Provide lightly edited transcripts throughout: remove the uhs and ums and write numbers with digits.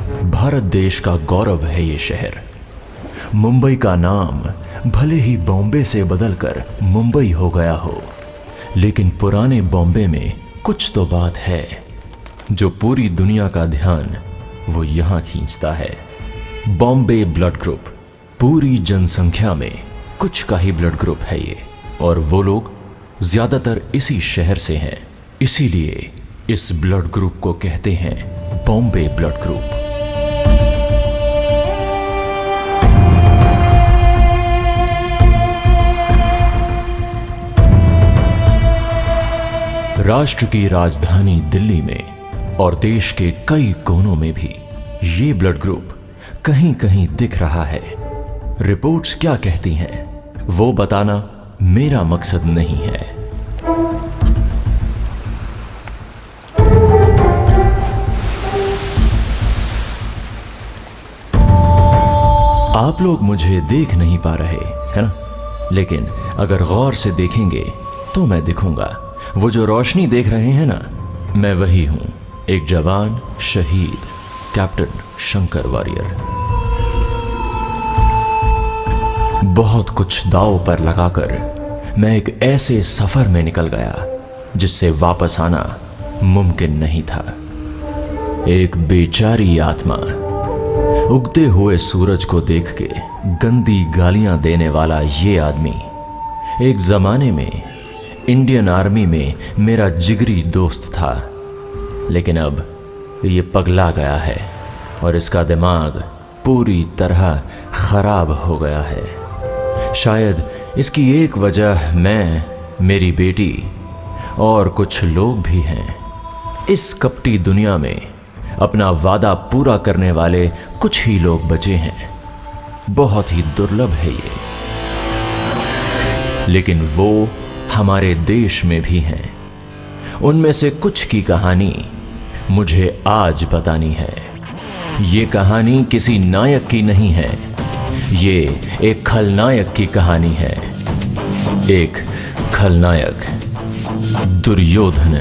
भारत देश का गौरव है ये शहर। मुंबई का नाम भले ही बॉम्बे से बदलकर मुंबई हो गया हो, लेकिन पुराने बॉम्बे में कुछ तो बात है जो पूरी दुनिया का ध्यान वो यहां खींचता है। बॉम्बे ब्लड ग्रुप, पूरी जनसंख्या में कुछ का ही ब्लड ग्रुप है ये, और वो लोग ज्यादातर इसी शहर से हैं। इसीलिए इस ब्लड ग्रुप को कहते हैं बॉम्बे ब्लड ग्रुप। राष्ट्र की राजधानी दिल्ली में और देश के कई कोनों में भी ये ब्लड ग्रुप कहीं कहीं दिख रहा है। रिपोर्ट्स क्या कहती हैं वो बताना मेरा मकसद नहीं है। आप लोग मुझे देख नहीं पा रहे है ना, लेकिन अगर गौर से देखेंगे तो मैं दिखूंगा। वो जो रोशनी देख रहे हैं ना, मैं वही हूं, एक जवान शहीद कैप्टन शंकर वॉरियर। बहुत कुछ दांव पर लगाकर मैं एक ऐसे सफर में निकल गया जिससे वापस आना मुमकिन नहीं था। एक बेचारी आत्मा उगते हुए सूरज को देख के गंदी गालियां देने वाला ये आदमी एक जमाने में इंडियन आर्मी में मेरा जिगरी दोस्त था, लेकिन अब ये पगला गया है और इसका दिमाग पूरी तरह खराब हो गया है। शायद इसकी एक वजह मैं, मेरी बेटी और कुछ लोग भी हैं। इस कपटी दुनिया में अपना वादा पूरा करने वाले कुछ ही लोग बचे हैं। बहुत ही दुर्लभ है ये, लेकिन वो हमारे देश में भी हैं। उनमें से कुछ की कहानी मुझे आज बतानी है। ये कहानी किसी नायक की नहीं है, ये एक खलनायक की कहानी है। एक खलनायक, दुर्योधन।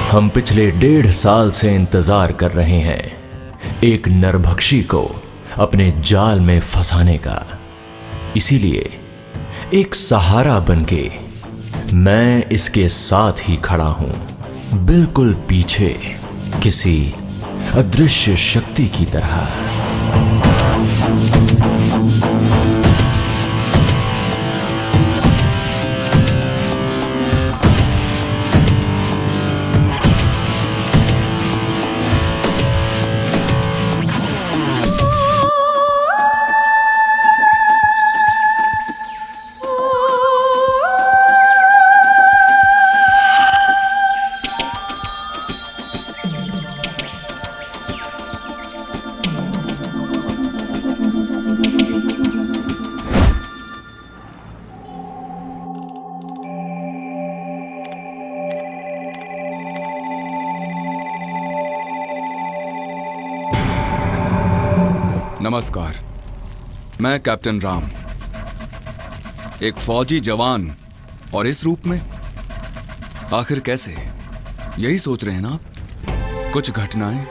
हम पिछले 1.5 साल से इंतजार कर रहे हैं एक नरभक्षी को अपने जाल में फंसाने का। इसीलिए एक सहारा बनके मैं इसके साथ ही खड़ा हूं, बिल्कुल पीछे किसी अदृश्य शक्ति की तरह। नमस्कार, मैं कैप्टन राम, एक फौजी जवान, और इस रूप में आखिर कैसे? यही सोच रहे हैं ना आप? कुछ घटनाएं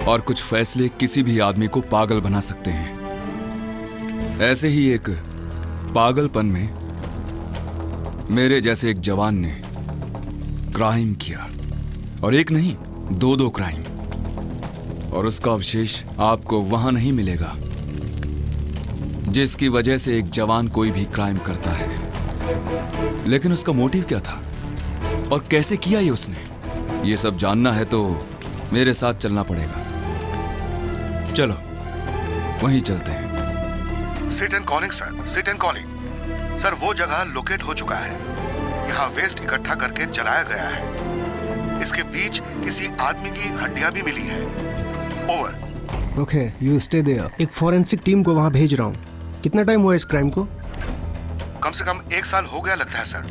और कुछ फैसले किसी भी आदमी को पागल बना सकते हैं। ऐसे ही एक पागलपन में मेरे जैसे एक जवान ने क्राइम किया, और एक नहीं, 2 क्राइम, और उसका अवशेष आपको वहां नहीं मिलेगा जिसकी वजह से एक जवान कोई भी क्राइम करता है। लेकिन उसका मोटिव क्या था और कैसे किया ये उसने? ये सब जानना है तो मेरे साथ चलना पड़ेगा। चलो वहीं चलते हैं। Sit and calling sir, sit and calling sir. वो जगह लोकेट हो चुका है। यहाँ वेस्ट इकट्ठा करके जलाया गया है। इसके बीच किसी आदमी की हड्डियां भी मिली है। Over. Okay, you stay there. एक फॉरेंसिक टीम को वहां भेज रहा हूँ। कितना टाइम हुआ इस क्राइम को? कम से कम 1 साल हो गया लगता है sir.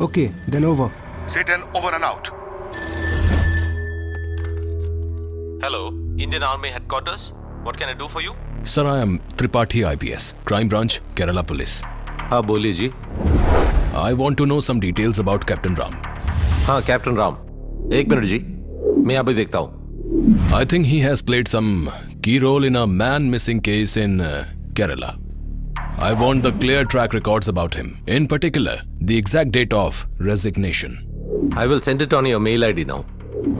Okay, then over. Sit and over and out. Hello, Indian Army Headquarters. What can I do for you? Sir, I am Tripathi IPS, Crime Branch, Kerala Police. हाँ बोलिए जी। I want to know some details about Captain Ram. हाँ captain Ram, 1 minute जी, मैं अभी देखता हूँ। I think he has played some key role in a man missing case in Kerala. I want the clear track records about him. In particular, the exact date of resignation. I will send it on your mail ID now.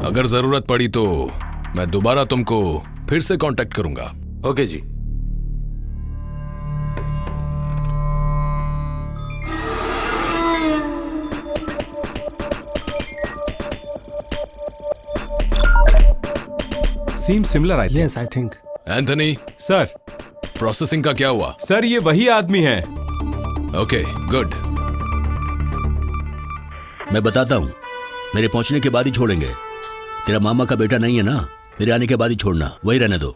अगर जरूरत पड़ी तो मैं दोबारा तुमको फिर से contact करूंगा। ओके जी। Seems similar, I think. Yes, I think. Anthony, sir, processing का क्या हुआ? सर ये वही आदमी है। Okay, good. मैं बताता हूँ, मेरे पहुंचने के बाद ही छोड़ेंगे। तेरा मामा का बेटा नहीं है ना, मेरे आने के बाद ही छोड़ना, वही रहने दो।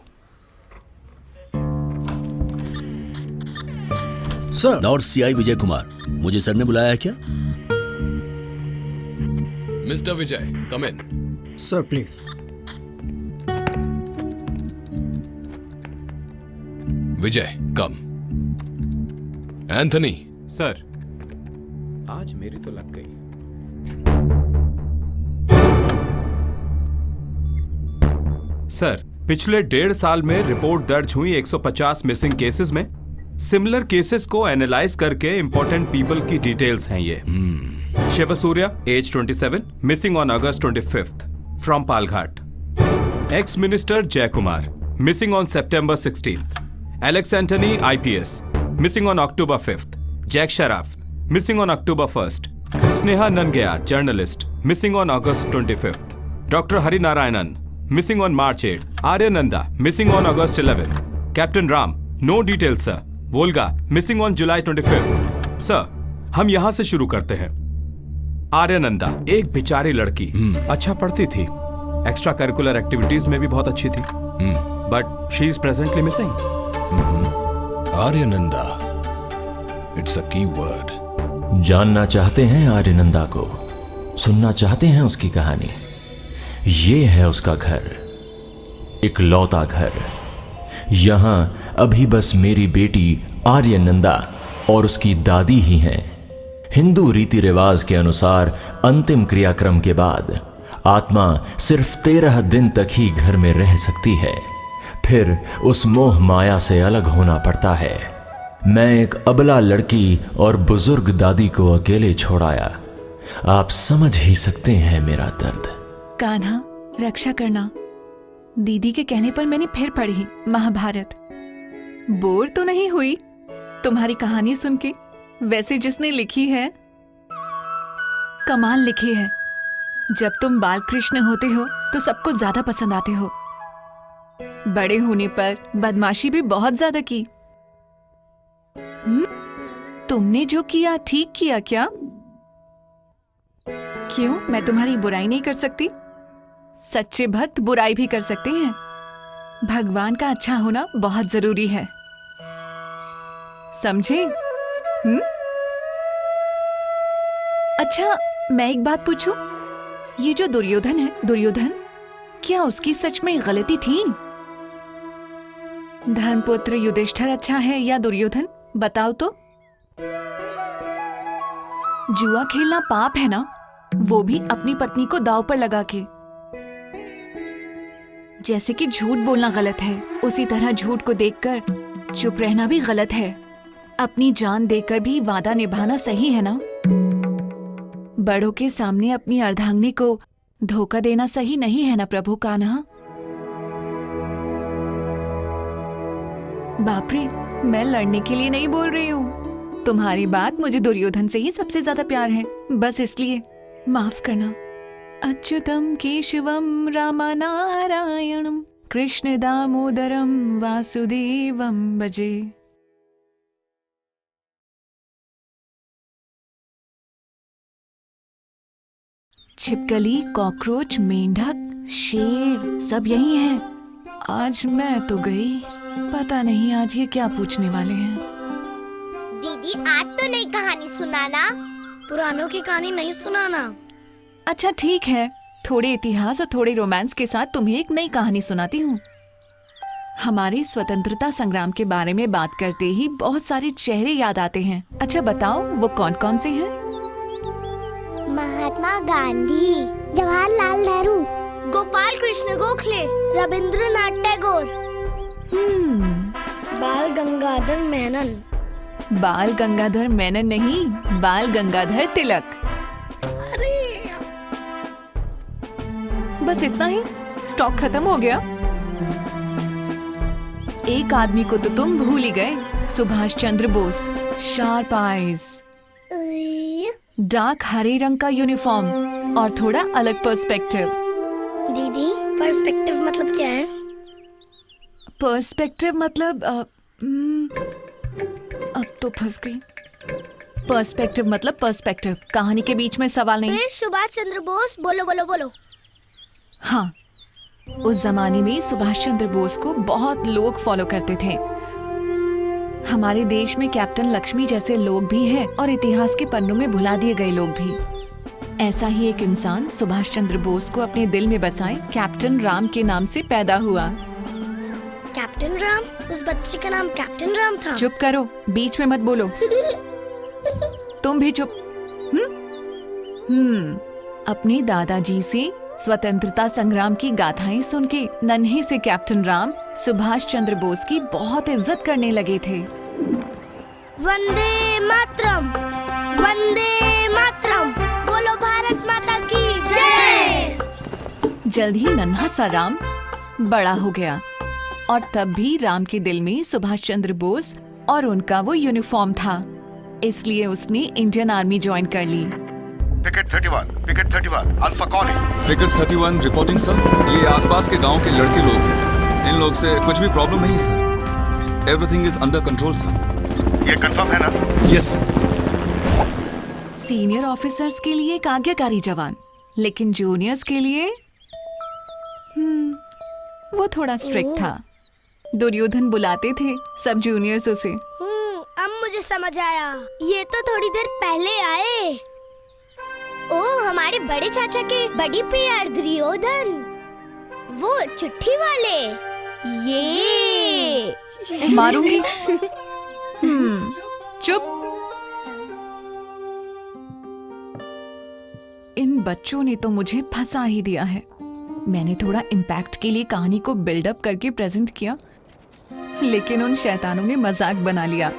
Sir. और सीआई विजय कुमार, मुझे सर ने बुलाया है क्या? Mister Vijay, come in. Sir, please. Vijay, come. Anthony, sir, आज मेरी तो लग गई। सर, पिछले 1.5 साल में रिपोर्ट दर्ज हुई 150 मिसिंग केसेस में सिमिलर केसेस को एनालाइज करके इंपॉर्टेंट पीपल की डिटेल्स हैं ये। Shiv Surya, age 27, missing on August 25 from Palghat. Ex minister Jai Kumar, missing on September 16th. Alex Anthony, IPS, missing on October 5th. Jack Sharaf, missing on October 1st. Sneha Nangayar, journalist, missing on August 25th. Dr. Hari Narayanan, missing on March 8th. Arya Nanda, missing on August 11th. Captain Ram, no details, sir. Volga, missing on July 25th. Sir, हम यहाँ से शुरू करते हैं। आर्या नंदा, एक बेचारी लड़की, अच्छा पढ़ती थी, एक्स्ट्रा करिकुलर एक्टिविटीज में भी बहुत अच्छी थी, but she is presently missing. Aryananda, it's a की वर्ड। जानना चाहते हैं आर्यनंदा को, सुनना चाहते हैं उसकी कहानी। ये है उसका घर, इकलौता घर। यहां अभी बस मेरी बेटी आर्यनंदा और उसकी दादी ही हैं। हिंदू रीति रिवाज के अनुसार अंतिम क्रियाक्रम के बाद आत्मा सिर्फ 13 दिन तक ही घर में रह सकती है, फिर उस मोह माया से अलग होना पड़ता है। मैं एक अबला लड़की और बुजुर्ग दादी को अकेले छोड़ाया। आप समझ ही सकते हैं मेरा दर्द। कान्हा, रक्षा करना। दीदी के कहने पर मैंने फिर पढ़ी महाभारत। बोर तो नहीं हुई तुम्हारी कहानी सुन के। वैसे जिसने लिखी है, कमाल लिखी है। जब तुम बाल कृष्ण होते हो तो सबको ज्यादा पसंद आते हो। बड़े होने पर बदमाशी भी बहुत ज्यादा की। तुमने जो किया ठीक किया क्या? क्यों, मैं तुम्हारी बुराई नहीं कर सकती? सच्चे भक्त बुराई भी कर सकते हैं। भगवान का अच्छा होना बहुत जरूरी है, समझे? अच्छा, मैं एक बात पूछूं? ये जो दुर्योधन है, दुर्योधन, क्या उसकी सच में गलती थी? धर्मपुत्र युधिष्ठिर अच्छा है या दुर्योधन, बताओ तो। जुआ खेलना पाप है ना, वो भी अपनी पत्नी को दांव पर लगा के। जैसे कि झूठ बोलना गलत है, उसी तरह झूठ को देखकर चुप रहना भी गलत है। अपनी जान देकर भी वादा निभाना सही है ना? बड़ों के सामने अपनी अर्धांगिनी को धोखा देना सही नहीं है ना प्रभु कान्हा? बाप रे, मैं लड़ने के लिए नहीं बोल रही हूँ। तुम्हारी बात, मुझे दुर्योधन से ही सबसे ज्यादा प्यार है, बस इसलिए माफ करना। अच्युतम केशवम रामानारायणम कृष्ण दामोदरम वासुदेवम भजे। छिपकली, कॉकरोच, मेंढक, शेर सब यही हैं। आज मैं तो गई, पता नहीं आज ये क्या पूछने वाले हैं। दीदी आज तो नई कहानी सुनाना, पुरानों की कहानी नहीं सुनाना। अच्छा ठीक है, थोड़े इतिहास और थोड़े रोमांस के साथ तुम्हें एक नई कहानी सुनाती हूँ। हमारे स्वतंत्रता संग्राम के बारे में बात करते ही बहुत सारे चेहरे याद आते हैं। अच्छा बताओ वो कौन कौन से हैं? महात्मा गांधी, जवाहरलाल नेहरू, गोपाल कृष्ण गोखले, रविंद्रनाथ टैगोर, बाल गंगाधर मेनन। बाल गंगाधर मेनन नहीं, बाल गंगाधर तिलक। बस इतना ही? स्टॉक खत्म हो गया? एक आदमी को तो तुम भूल ही गए, Subhash Chandra Bose. Sharp eyes, dark हरे रंग का यूनिफॉर्म और थोड़ा अलग पर्सपेक्टिव। दीदी पर्सपेक्टिव मतलब क्या है? पर्सपेक्टिव मतलब अब तो फंस गई। पर्सपेक्टिव मतलब पर्सपेक्टिव, कहानी के बीच में सवाल नहीं। फिर सुभाष चंद्र बोस, बोलो बोलो बोलो। हाँ, उस जमाने में सुभाष चंद्र बोस को बहुत लोग फॉलो करते थे। हमारे देश में कैप्टन लक्ष्मी जैसे लोग भी हैं और इतिहास के पन्नों में भुला दिए गए लोग भी। ऐसा ही एक इंसान सुभाष चंद्र बोस को अपने दिल में बसाए कैप्टन राम के नाम से पैदा हुआ। कैप्टन राम? उस बच्चे का नाम कैप्टन राम था? चुप करो, बीच में मत बोलो। तुम भी चुप। अपने दादाजी से स्वतंत्रता संग्राम की गाथाएं सुन के नन्हे से कैप्टन राम सुभाष चंद्र बोस की बहुत इज्जत करने लगे थे। वंदे मातरम, वंदे मातरम, बोलो भारत माता की जय। जल्द ही नन्हा सा राम बड़ा हो गया और तब भी राम के दिल में सुभाष चंद्र बोस और उनका वो यूनिफॉर्म था, इसलिए उसने इंडियन आर्मी ज्वाइन कर ली। Picket 31, alpha calling. Picket 31 reporting sir. ये आसपास के गांव के लड़के लोग हैं, इन लोग से कुछ भी प्रॉब्लम नहीं sir. Everything is under control sir. ये कंफर्म है ना? Yes sir. सीनियर ऑफिसर्स के लिए एक आज्ञाकारी जवान, लेकिन जूनियर्स के लिए वो थोड़ा स्ट्रिक्ट था। दुर्योधन बुलाते थे सब जूनियर्स उसे। अब मुझे समझ आया, ये तो थोड़ी देर पहले आए। ओ हमारे बड़े चाचा के बड़ी प्यार दुर्योधन, वो चिट्ठी वाले। ये मारूंगी। चुप। इन बच्चों ने तो मुझे फंसा ही दिया है। मैंने थोड़ा इम्पैक्ट के लिए कहानी को बिल्डअप करके प्रेजेंट किया, लेकिन उन शैतानों ने मजाक बना लिया।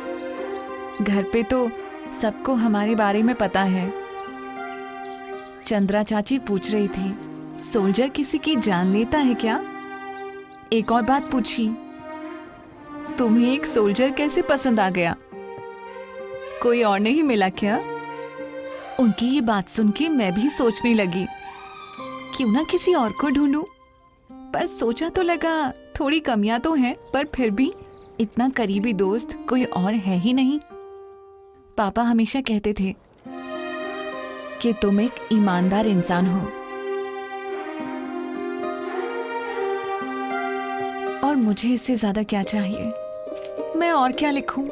घर पे तो सबको हमारे बारे में पता है। चंद्रा चाची पूछ रही थी, सोल्जर किसी की जान लेता है क्या? एक और बात पूछी, तुम्हें एक सोल्जर कैसे पसंद आ गया? कोई और नहीं मिला क्या? उनकी ये बात सुन के मैं भी सोचने लगी, क्यों ना किसी और को ढूंढूं। पर सोचा तो लगा थोड़ी कमियां तो हैं, पर फिर भी इतना करीबी दोस्त कोई और है ही नहीं। पापा हमेशा कहते थे कि तुम एक ईमानदार इंसान हो, और मुझे इससे ज्यादा क्या चाहिए? मैं और क्या लिखूं?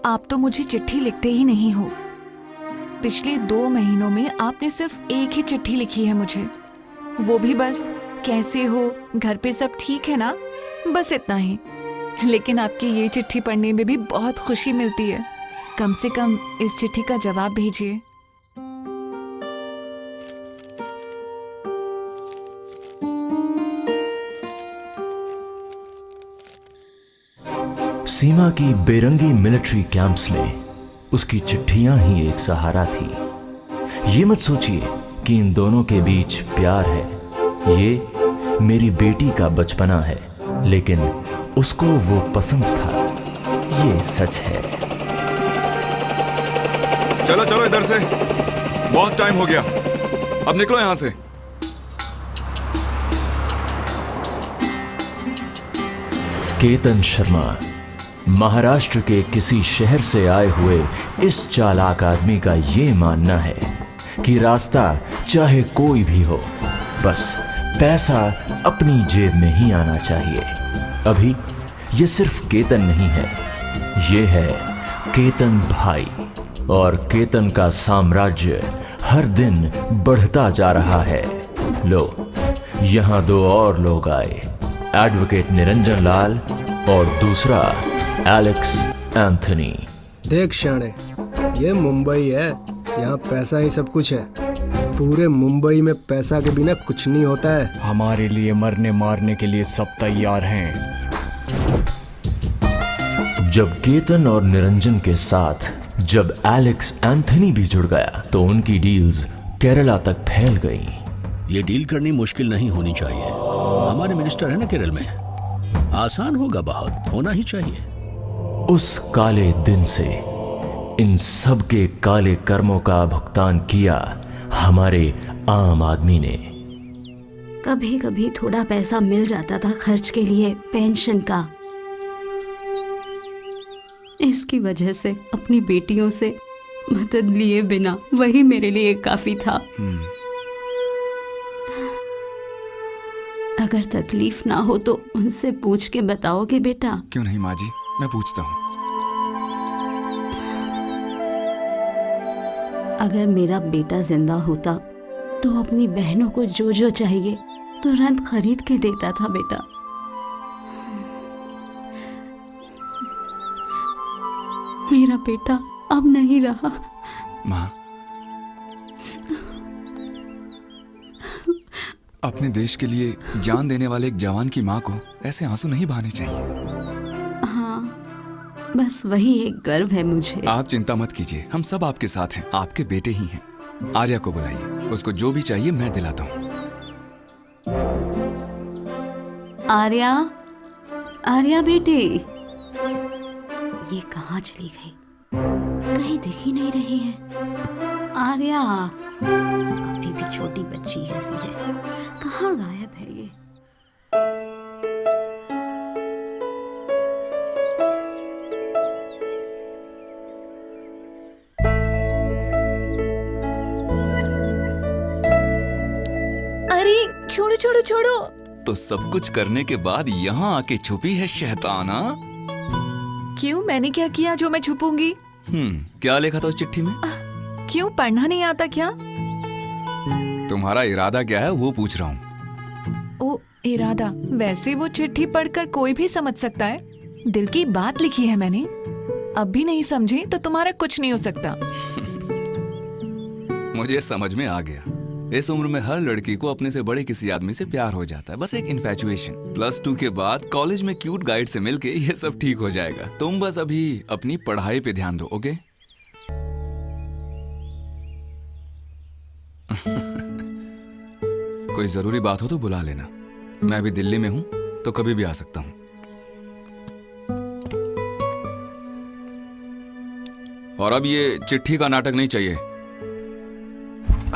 आप तो मुझे चिट्ठी लिखते ही नहीं हो। पिछले 2 महीनों में आपने सिर्फ एक ही चिट्ठी लिखी है मुझे, वो भी बस कैसे हो, घर पे सब ठीक है ना, बस इतना ही। लेकिन आपकी ये चिट्ठी पढ़ने में भी बहुत खुशी मिलती है। कम से कम इस चिट्ठी का जवाब भेजिए। सीमा की बेरंगी मिलिट्री कैंप्स में उसकी चिट्ठियां ही एक सहारा थी। ये मत सोचिए कि इन दोनों के बीच प्यार है, ये मेरी बेटी का बचपना है, लेकिन उसको वो पसंद था, ये सच है। चलो चलो इधर से, बहुत टाइम हो गया, अब निकलो यहां से। केतन शर्मा महाराष्ट्र के किसी शहर से आए हुए इस चालाक आदमी का ये मानना है कि रास्ता चाहे कोई भी हो, बस पैसा अपनी जेब में ही आना चाहिए। अभी ये सिर्फ केतन नहीं है, ये है केतन भाई, और केतन का साम्राज्य हर दिन बढ़ता जा रहा है। लो, यहाँ दो और लोग आए, एडवोकेट निरंजन लाल और दूसरा एलेक्स एंथनी। देख शाणे, ये मुंबई है, यहाँ पैसा ही सब कुछ है। पूरे मुंबई में पैसा के बिना कुछ नहीं होता है। हमारे लिए मरने मारने के लिए सब तैयार हैं। जब केतन और निरंजन के साथ जब एलेक्स एंथनी भी जुड़ गया तो उनकी डील्स केरला तक फैल गई। ये डील करनी मुश्किल नहीं होनी चाहिए। हमारे मिनिस्टर है ना केरल में, आसान होगा, बहुत होना ही चाहिए। उस काले दिन से इन सब के काले कर्मों का भुगतान किया हमारे आम आदमी ने। कभी कभी थोड़ा पैसा मिल जाता था खर्च के लिए, पेंशन का। इसकी वजह से अपनी बेटियों से मदद लिए बिना वही मेरे लिए काफी था। अगर तकलीफ ना हो तो उनसे पूछ के बताओगे बेटा? क्यों नहीं माँ जी, मैं पूछता हूँ। अगर मेरा बेटा जिंदा होता तो अपनी बहनों को जो जो चाहिए तुरंत खरीद के देता था बेटा। मेरा बेटा अब नहीं रहा। माँ, अपने देश के लिए जान देने वाले एक जवान की माँ को ऐसे आंसू नहीं बहाने चाहिए। हाँ, बस वही एक गर्व है मुझे। आप चिंता मत कीजिए, हम सब आपके साथ हैं, आपके बेटे ही हैं। आर्या को बुलाइए, उसको जो भी चाहिए मैं दिलाता हूँ। आर्या, आर्या बेटी, ये कहाँ चली गई? कहीं दिख ही नहीं रही है। आर्या अभी भी छोटी बच्ची जैसी है, कहाँ गायब है ये? अरे छोड़ो छोड़ो छोड़ो। तो सब कुछ करने के बाद यहाँ आके छुपी है शैताना। क्यों, मैंने क्या किया जो मैं छुपूंगी? क्या लिखा था उस चिट्ठी में? क्यों, पढ़ना नहीं आता क्या? तुम्हारा इरादा क्या है वो पूछ रहा हूँ। ओ, इरादा? वैसे वो चिट्ठी पढ़कर कोई भी समझ सकता है। दिल की बात लिखी है मैंने। अब भी नहीं समझे तो तुम्हारा कुछ नहीं हो सकता। मुझे समझ में आ गया। इस उम्र में हर लड़की को अपने से बड़े किसी आदमी से प्यार हो जाता है, बस एक इन्फैचुएशन। +2 के बाद कॉलेज में क्यूट गाइड से मिलके ये सब ठीक हो जाएगा। तुम बस अभी अपनी पढ़ाई पे ध्यान दो, ओके? कोई जरूरी बात हो तो बुला लेना। मैं अभी दिल्ली में हूं तो कभी भी आ सकता हूं। और अब ये चिट्ठी का नाटक नहीं चाहिए।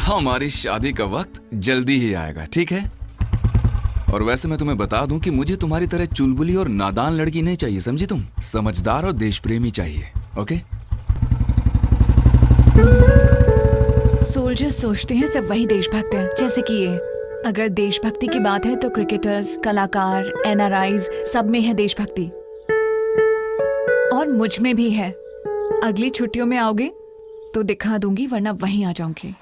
हमारी शादी का वक्त जल्दी ही आएगा, ठीक है? और वैसे मैं तुम्हें बता दूं कि मुझे तुम्हारी तरह चुलबुली और नादान लड़की नहीं चाहिए, समझी तुम? समझदार और देशप्रेमी चाहिए, ओके? सोल्जर्स सोचते हैं सब वही देशभक्त हैं, जैसे कि ये। अगर देशभक्ति की बात है तो क्रिकेटर्स, कलाकार, NRIs सब में है देशभक्ति, और मुझ में भी है। अगली छुट्टियों में आओगे तो दिखा दूंगी, वरना वहीं आ जाऊंगी।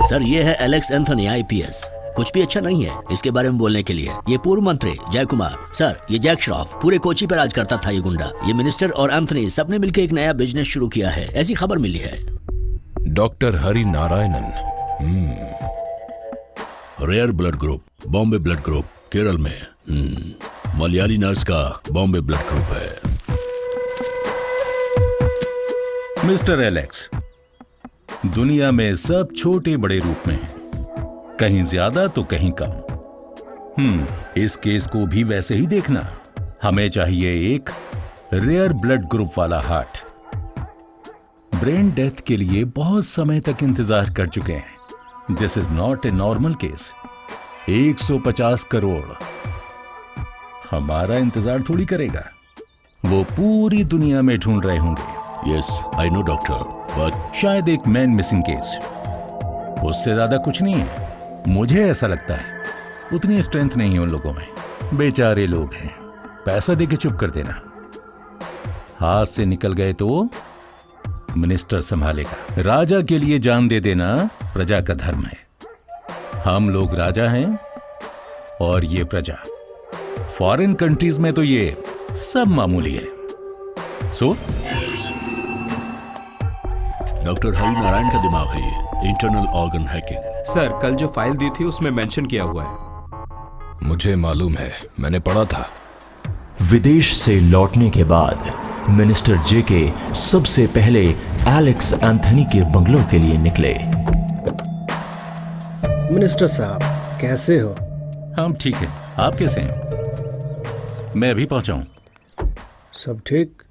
सर, ये है एलेक्स एंथनी IPS। कुछ भी अच्छा नहीं है इसके बारे में बोलने के लिए। ये पूर्व मंत्री जय कुमार। सर, ये जैक श्रॉफ पूरे कोची पर राज करता था, ये गुंडा। ये मिनिस्टर और एंथनी सबने मिलकर एक नया बिजनेस शुरू किया है, ऐसी खबर मिली है। Doctor Hari Narayanan, rare blood group, Bombay blood group, Kerala में। मलयाली नर्स का बॉम्बे ब्लड ग्रुप है। मिस्टर एलेक्स, दुनिया में सब छोटे बड़े रूप में हैं, कहीं ज्यादा तो कहीं कम। इस केस को भी वैसे ही देखना। हमें चाहिए एक रेयर ब्लड ग्रुप वाला हार्ट। ब्रेन डेथ के लिए बहुत समय तक इंतजार कर चुके हैं। This is not a normal case. 150 crore हमारा इंतजार थोड़ी करेगा। वो पूरी दुनिया में ढूंढ रहे होंगे। Yes I know doctor, but शायद एक मैन मिसिंग केस, उससे ज्यादा कुछ नहीं है। मुझे ऐसा लगता है उतनी स्ट्रेंथ नहीं है उन लोगों में। बेचारे लोग हैं, पैसा देके चुप कर देना। हाथ से निकल गए तो मिनिस्टर संभालेगा। राजा के लिए जान दे देना प्रजा का धर्म है। हम लोग राजा हैं और ये प्रजा। फॉरेन कंट्रीज में तो ये सब मामूली है। सो डॉक्टर हरि नारायण का दिमाग है ये, इंटरनल ऑर्गन हैकिंग। सर कल जो फाइल दी थी उसमें मेंशन किया हुआ है। मुझे मालूम है, मैंने पढ़ा था। विदेश से लौटने के बाद मिनिस्टर जेके सबसे पहले एलेक्स एंथनी के बंगलों के लिए निकले। मिनिस्टर साहब कैसे हो? हम ठीक है, आप कैसे हैं? मैं अभी पहुंचा हूं। सब ठीक?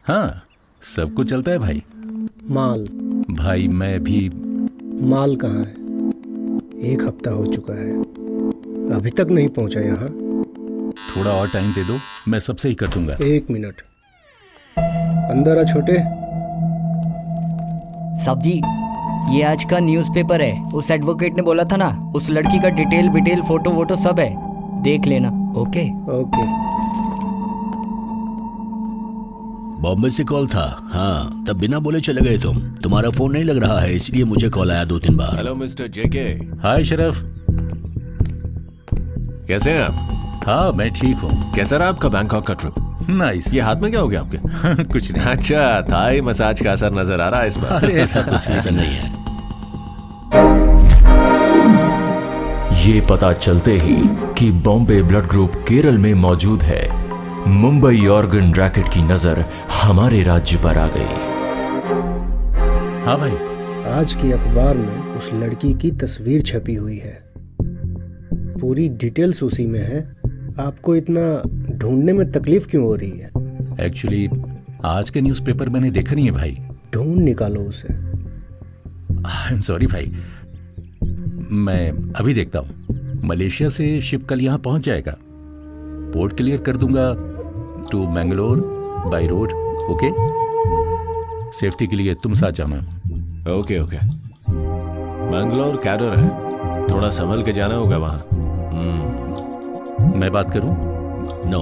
हाँ, सब कुछ चलता है भाई। माल? भाई मैं भी। माल कहाँ है? 1 हफ्ता हो चुका है, अभी तक नहीं पहुंचा यहाँ। थोड़ा और टाइम दे दो, मैं सबसे ही कर दूंगा। 1 मिनट, अंदर आ छोटे। साहब जी, ये आज का न्यूज़पेपर है। उस एडवोकेट ने बोला था ना, उस लड़की का डिटेल फोटो वोटो सब है, देख लेना। Okay okay. बॉम्बे से कॉल था। हाँ, तब बिना बोले चले गए तुम। तुम्हारा फोन नहीं लग रहा है, इसलिए मुझे कॉल आया 2-3 बार। हेलो मिस्टर जेके। हाय शरफ, कैसे हैं आप? हाँ मैं ठीक हूँ। कैसा रहा आपका बैंकॉक का ट्रिप? नाइस। ये हाथ में क्या हो गया आपके? कुछ नहीं। अच्छा, थाई मसाज का असर नजर आ रहा है इस पर। अरे ऐसा कुछ ऐसा नहीं है। ये पता चलते ही कि बॉम्बे ब्लड ग्रुप केरल में मौजूद है, मुंबई ऑर्गन रैकेट की नजर हमारे राज्य पर आ गई। हाँ भाई, आज की अखबार में उस लड़की की तस्वीर छपी हुई है, पूरी डिटेल्स उसी में है। आपको इतना ढूंढने में तकलीफ क्यों हो रही है? एक्चुअली आज के न्यूज़पेपर मैंने देखा नहीं है भाई। ढूंढ निकालो उसे। आई एम सॉरी भाई, मैं अभी देखता हूँ। मलेशिया से शिप कल यहाँ पहुँच जाएगा। पोर्ट क्लियर कर दूंगा to Mangalore by road. Okay, safety के लिए तुम साथ जाना। Okay okay. मैंगलोर कैडर है, थोड़ा संभल के जाना होगा वहाँ। मैं बात करूं? नो,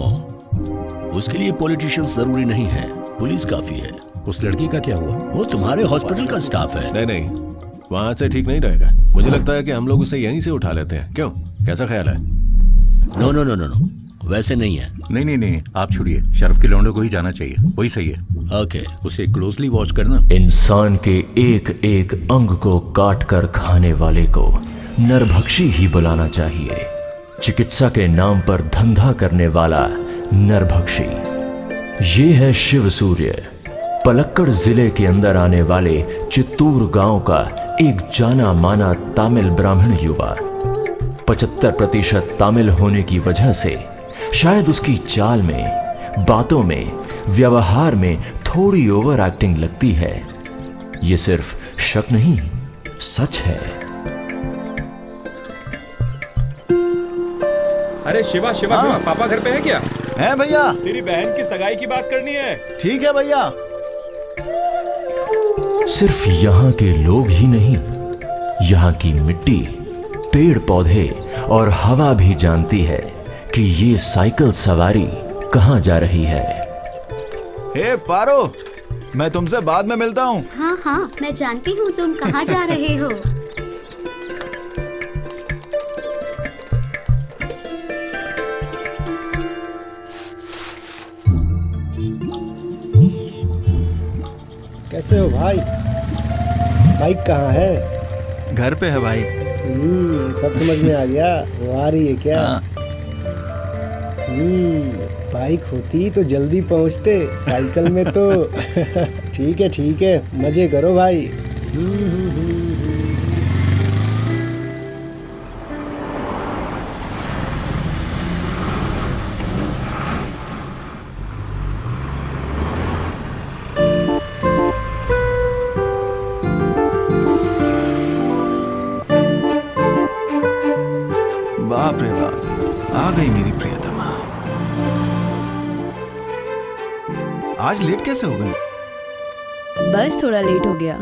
उसके लिए पॉलिटिशियंस जरूरी नहीं है, पुलिस काफी है। उस लड़की का क्या हुआ? वो तुम्हारे हॉस्पिटल का स्टाफ है। नहीं नहीं, वहाँ से ठीक नहीं रहेगा। मुझे लगता है कि हम लोग उसे यहीं से उठा लेते हैं। क्यों, कैसा ख्याल है? No no no no no, वैसे नहीं है। नहीं नहीं नहीं, आप छोड़िए, शरफ के लौंडे को ही जाना चाहिए, वही सही है। ओके, उसे क्लोजली वॉच करना। इंसान के एक एक अंग को काट कर खाने वाले को नरभक्षी ही बुलाना चाहिए। चिकित्सा के नाम पर धंधा करने वाला नरभक्षी। ये है शिव सूर्य, पलक्कड़ जिले के अंदर आने वाले चित्तूर गांव का एक जाना माना तमिल ब्राह्मण युवा। 75% तमिल होने की वजह से शायद उसकी चाल में, बातों में, व्यवहार में थोड़ी ओवर एक्टिंग लगती है। ये सिर्फ शक नहीं, सच है। अरे शिवा शिवा शिवा, पापा घर पे है क्या? है भैया। तेरी बहन की सगाई की बात करनी है। ठीक है भैया। सिर्फ यहाँ के लोग ही नहीं, यहाँ की मिट्टी, पेड़ पौधे और हवा भी जानती है कि ये साइकिल सवारी कहाँ जा रही है। हे पारो, मैं तुमसे बाद में मिलता हूँ। हाँ हाँ, मैं जानती हूँ तुम कहाँ जा रहे हो। कैसे हो भाई? बाइक कहाँ है? घर पे है भाई। सब समझ में आ गया। वो आ रही है क्या? बाइक होती तो जल्दी पहुँचते, साइकिल में तो ठीक है, मजे करो भाई। आज लेट कैसे हो गई? बस थोड़ा लेट हो गया।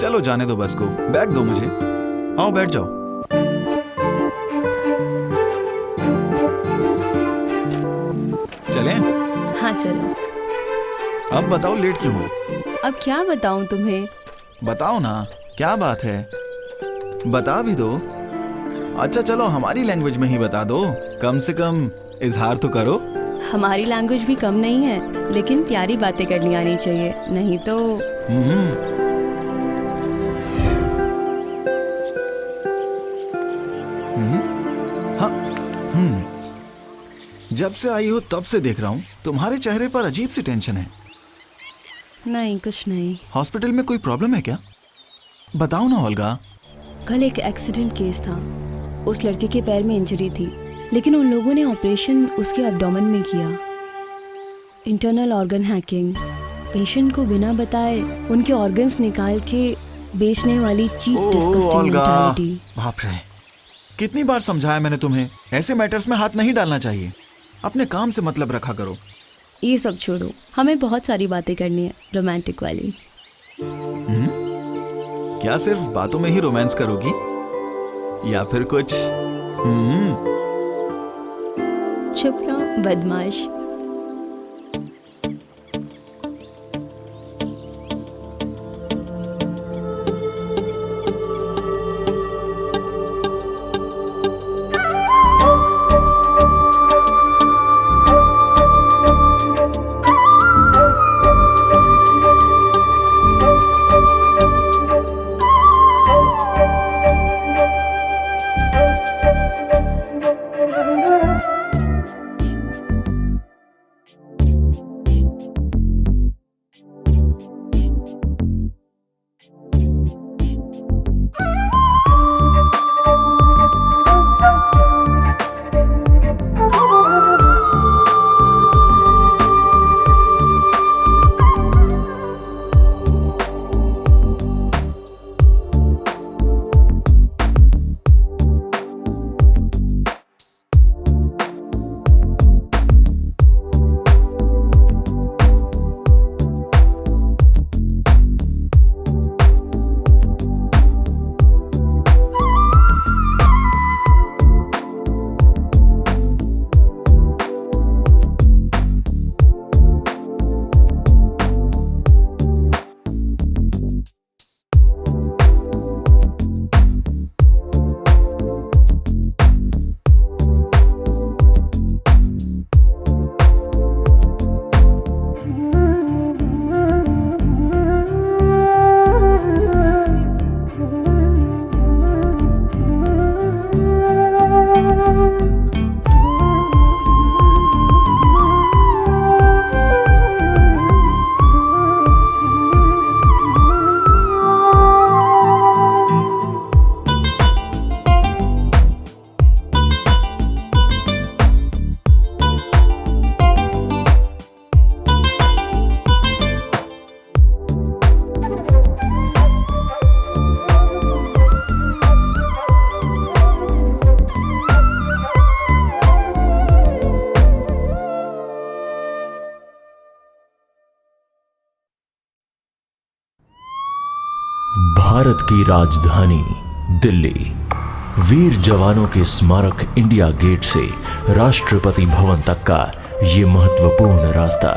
चलो जाने दो बस को, बैग दो मुझे। आओ बैठ जाओ। चलें? हाँ चलो। अब बताओ लेट क्यों हुई? अब क्या बताऊं तुम्हें? बताओ ना, क्या बात है? बता भी दो। अच्छा चलो हमारी लैंग्वेज में ही बता दो, कम से कम इजहार तो करो। हमारी लैंग्वेज भी कम नहीं है, लेकिन प्यारी बातें करनी आनी चाहिए, नहीं तो। हाँ। जब से आई हो तब से देख रहा हूँ तुम्हारे चेहरे पर अजीब सी टेंशन है। नहीं कुछ नहीं। हॉस्पिटल में कोई प्रॉब्लम है क्या? बताओ ना ओल्गा। कल एक एक्सीडेंट केस था। उस लड़के के पैर में इंजरी थी, लेकिन उन लोगों ने ऑपरेशन उसके एब्डोमेन में किया। इंटरनल ऑर्गन हैकिंग, पेशेंट को बिना बताए उनके ऑर्गन्स निकाल के बेचने वाली चीप डिस्गस्टिंग मेंटालिटी। बाप रे, कितनी बार समझाया मैंने तुम्हें, ऐसे मैटर्स में हाथ नहीं डालना चाहिए। अपने काम से मतलब रखा करो। ये सब छोड़ो, हमें बहुत सारी बातें करनी है, रोमांटिक वाली। क्या सिर्फ बातों में ही रोमांस करोगी या फिर कुछ? चुप रहो बदमाश। भारत की राजधानी दिल्ली, वीर जवानों के स्मारक इंडिया गेट से राष्ट्रपति भवन तक का ये महत्वपूर्ण रास्ता।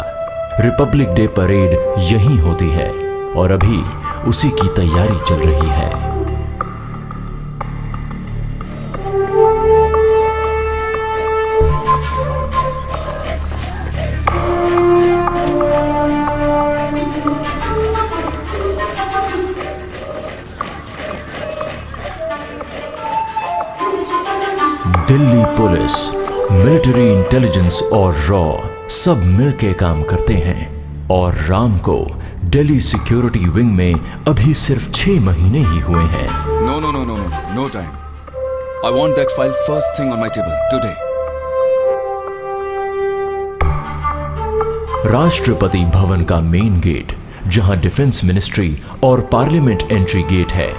रिपब्लिक डे परेड यहीं होती है और अभी उसी की तैयारी चल रही है। दिल्ली पुलिस, मिलिट्री इंटेलिजेंस और रॉ सब मिलके काम करते हैं और राम को दिल्ली सिक्योरिटी विंग में अभी सिर्फ 6 महीने ही हुए हैं। No time. I want that file first thing on my table today. Rashtrapati Bhavan का मेन गेट, जहां डिफेंस मिनिस्ट्री और पार्लियामेंट एंट्री गेट है,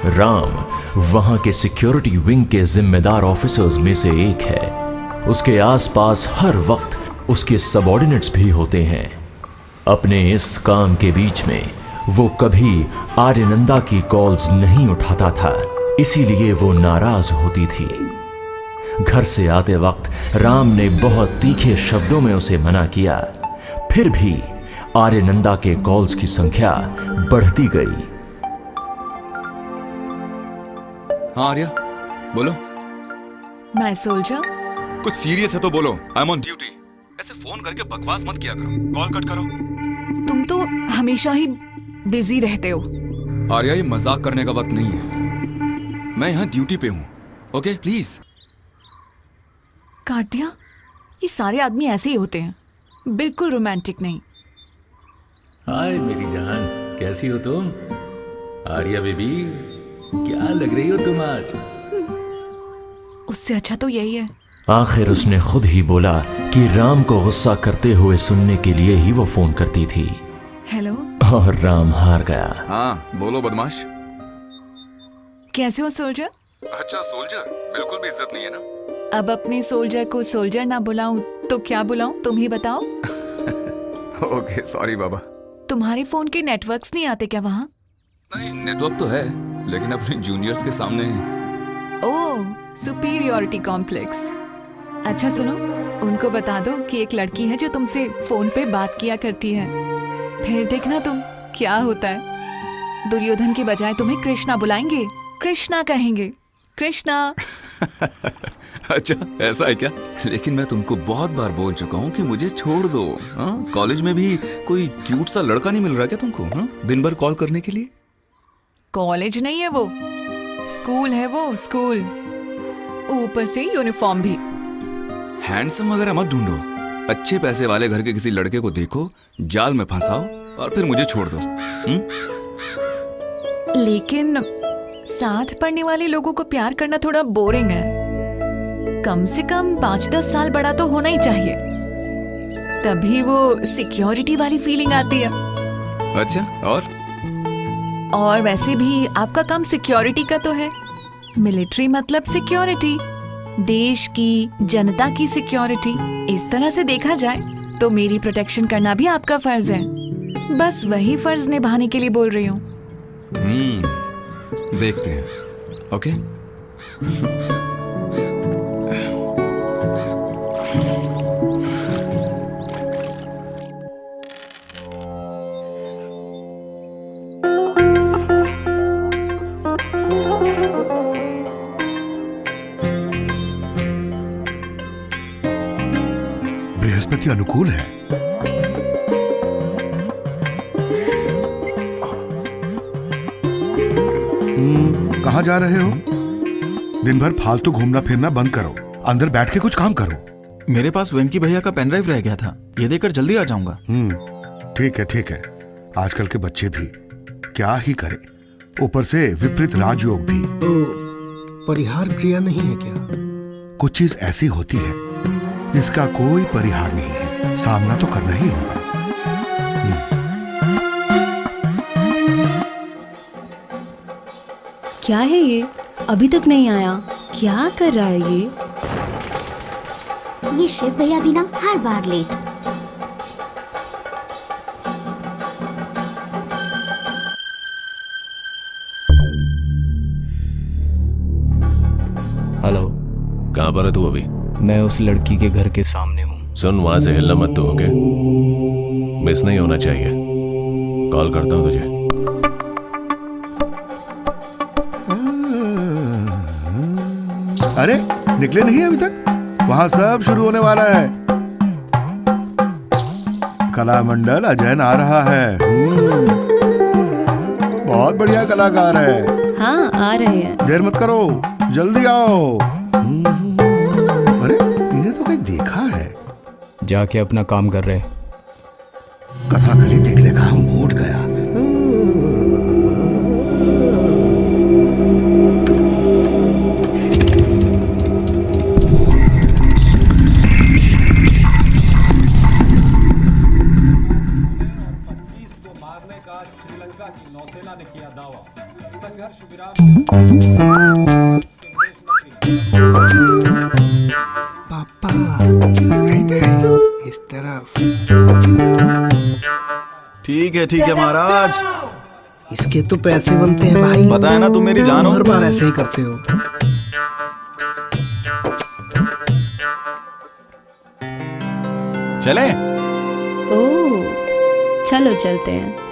राम वहां के सिक्योरिटी विंग के जिम्मेदार ऑफिसर्स में से एक है। उसके आसपास हर वक्त उसके सबऑर्डिनेट्स भी होते हैं। अपने इस काम के बीच में वो कभी आर्यनंदा की कॉल्स नहीं उठाता था, इसीलिए वो नाराज होती थी। घर से आते वक्त राम ने बहुत तीखे शब्दों में उसे मना किया, फिर भी आर्यनंदा के कॉल्स की संख्या बढ़ती गई। हाँ आर्या, बोलो। माय सोल्जर, कुछ सीरियस है तो बोलो। आई एम ऑन ड्यूटी। ऐसे फोन करके बकवास मत किया करो, कॉल कट करो। तुम तो हमेशा ही बिजी रहते हो। आर्या, ये मजाक करने का वक्त नहीं है। मैं यहाँ ड्यूटी पे हूँ। Okay please. काट दिया? ये सारे आदमी ऐसे ही होते हैं, बिल्कुल रोमांटिक नहीं। हाय मेरी जान, कैसी हो तुम? आर्या बेबी, क्या लग रही हो तुम आज? उससे अच्छा तो यही है। आखिर उसने खुद ही बोला कि राम को गुस्सा करते हुए सुनने के लिए ही वो फोन करती थी। हेलो। और राम हार गया। हाँ बोलो बदमाश। कैसे हो सोल्जर? अच्छा सोल्जर, बिल्कुल भी इज्जत नहीं है ना। अब अपने सोल्जर को सोल्जर ना बुलाऊं तो क्या बुलाऊं, तुम ही बताओ। ओके सॉरी बाबा। तुम्हारे फोन के नेटवर्क्स नहीं आते क्या वहाँ? नहीं, नेटवर्क तो है लेकिन अपने जूनियर्स के सामने। ओह, सुपीरियरिटी कॉम्प्लेक्स। अच्छा सुनो, उनको बता दो कि एक लड़की है जो तुमसे फोन पे बात किया करती है। फिर देखना तुम क्या होता है। दुर्योधन की बजाय तुम्हें कृष्णा बुलाएंगे, कृष्णा कहेंगे, कृष्णा। अच्छा ऐसा है क्या? लेकिन मैं तुमको बहुत बार बोल चुका हूँ कि मुझे छोड़ दो। कॉलेज में भी कोई क्यूट सा लड़का नहीं मिल रहा क्या तुमको? दिन भर कॉल करने के लिए। कॉलेज नहीं है वो, स्कूल है वो, स्कूल। ऊपर से यूनिफॉर्म भी। हैंडसम वगैरह मत ढूंढो। अच्छे पैसे वाले घर के किसी लड़के को देखो, जाल में फंसाओ और फिर मुझे छोड़ दो। लेकिन साथ पढ़ने वाले लोगों को प्यार करना थोड़ा बोरिंग है। कम से कम 5-10 साल बड़ा तो होना ही चाहिए, तभी वो सिक्योरिटी वाली फीलिंग आती है। अच्छा और वैसे भी आपका काम सिक्योरिटी का तो है। मिलिट्री मतलब सिक्योरिटी, देश की, जनता की सिक्योरिटी। इस तरह से देखा जाए तो मेरी प्रोटेक्शन करना भी आपका फर्ज है। बस वही फर्ज निभाने के लिए बोल रही हूँ। देखते हैं। ओके बृहस्पति अनुकूल है। कहाँ जा रहे हो? दिन भर फालतू घूमना फिरना बंद करो, अंदर बैठ के कुछ काम करो। मेरे पास वेंकी भैया का पेन ड्राइव रह गया था, ये देकर जल्दी आ जाऊंगा। ठीक है ठीक है। आजकल के बच्चे भी क्या ही करे, ऊपर से विपरीत राजयोग भी। परिहार क्रिया नहीं है क्या? कुछ चीज ऐसी होती है जिसका कोई परिहार नहीं है, सामना तो करना ही होगा। क्या है ये? अभी तक नहीं आया। क्या कर रहा है ये? ये शिव भैया भी ना हर बार लेट। हेलो। कहाँ पर है तू अभी? मैं उस लड़की के घर के सामने हूँ। सुन, वहां से हिलना मत तू, ओके? मिस नहीं होना चाहिए। कॉल करता हूँ तुझे। अरे निकले नहीं अभी तक? वहां सब शुरू होने वाला है। कला मंडल अजयन आ रहा है। बहुत बढ़िया कलाकार है। हाँ आ रहे हैं। देर मत करो, जल्दी आओ। अरे इन्हें तो कहीं देखा है। जाके अपना काम कर रहे। कथाकली देखने का मूड गया। पापा इस तरफ। ठीक है महाराज। इसके तो पैसे बनते हैं भाई। पता है ना तुम मेरी जान हो। हर बार ऐसे ही करते हो। चले? ओह, चलो चलते हैं।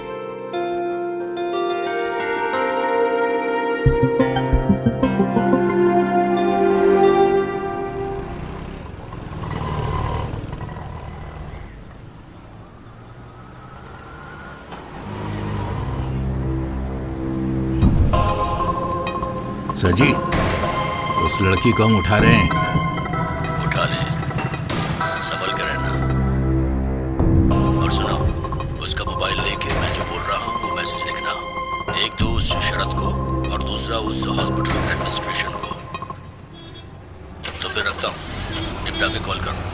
सर जी, उस लड़की को हम उठा रहे हैं। उठा ले, संभल के रहना। और सुनो, उसका मोबाइल लेके मैं जो बोल रहा हूँ वो मैसेज लिखना। एक तो उस शरद को और दूसरा उस हॉस्पिटल एडमिनिस्ट्रेशन को। तो फिर रखता हूँ, निपटा के कॉल करूँ।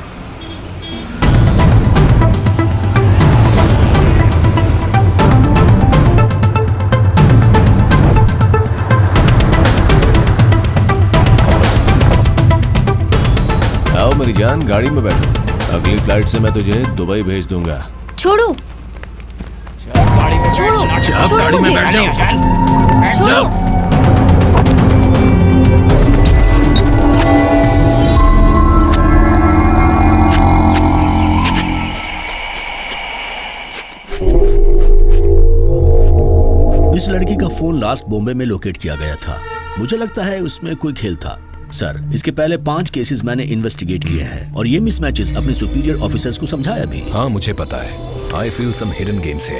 आओ मेरी जान, गाड़ी में बैठो। अगली फ्लाइट से मैं तुझे दुबई भेज दूंगा। छोड़ो, छोड़ो, गाड़ी में बैठ जाओ। छोड़ो। इस लड़की का फोन लास्ट बॉम्बे में लोकेट किया गया था। मुझे लगता है उसमें कोई खेल था। सर, इसके पहले 5 केसेस मैंने इन्वेस्टिगेट किए हैं और ये मिसमैचेस अपने सुपीरियर ऑफिसर्स को समझाया भी। हाँ, मुझे पता है। I feel some hidden games है।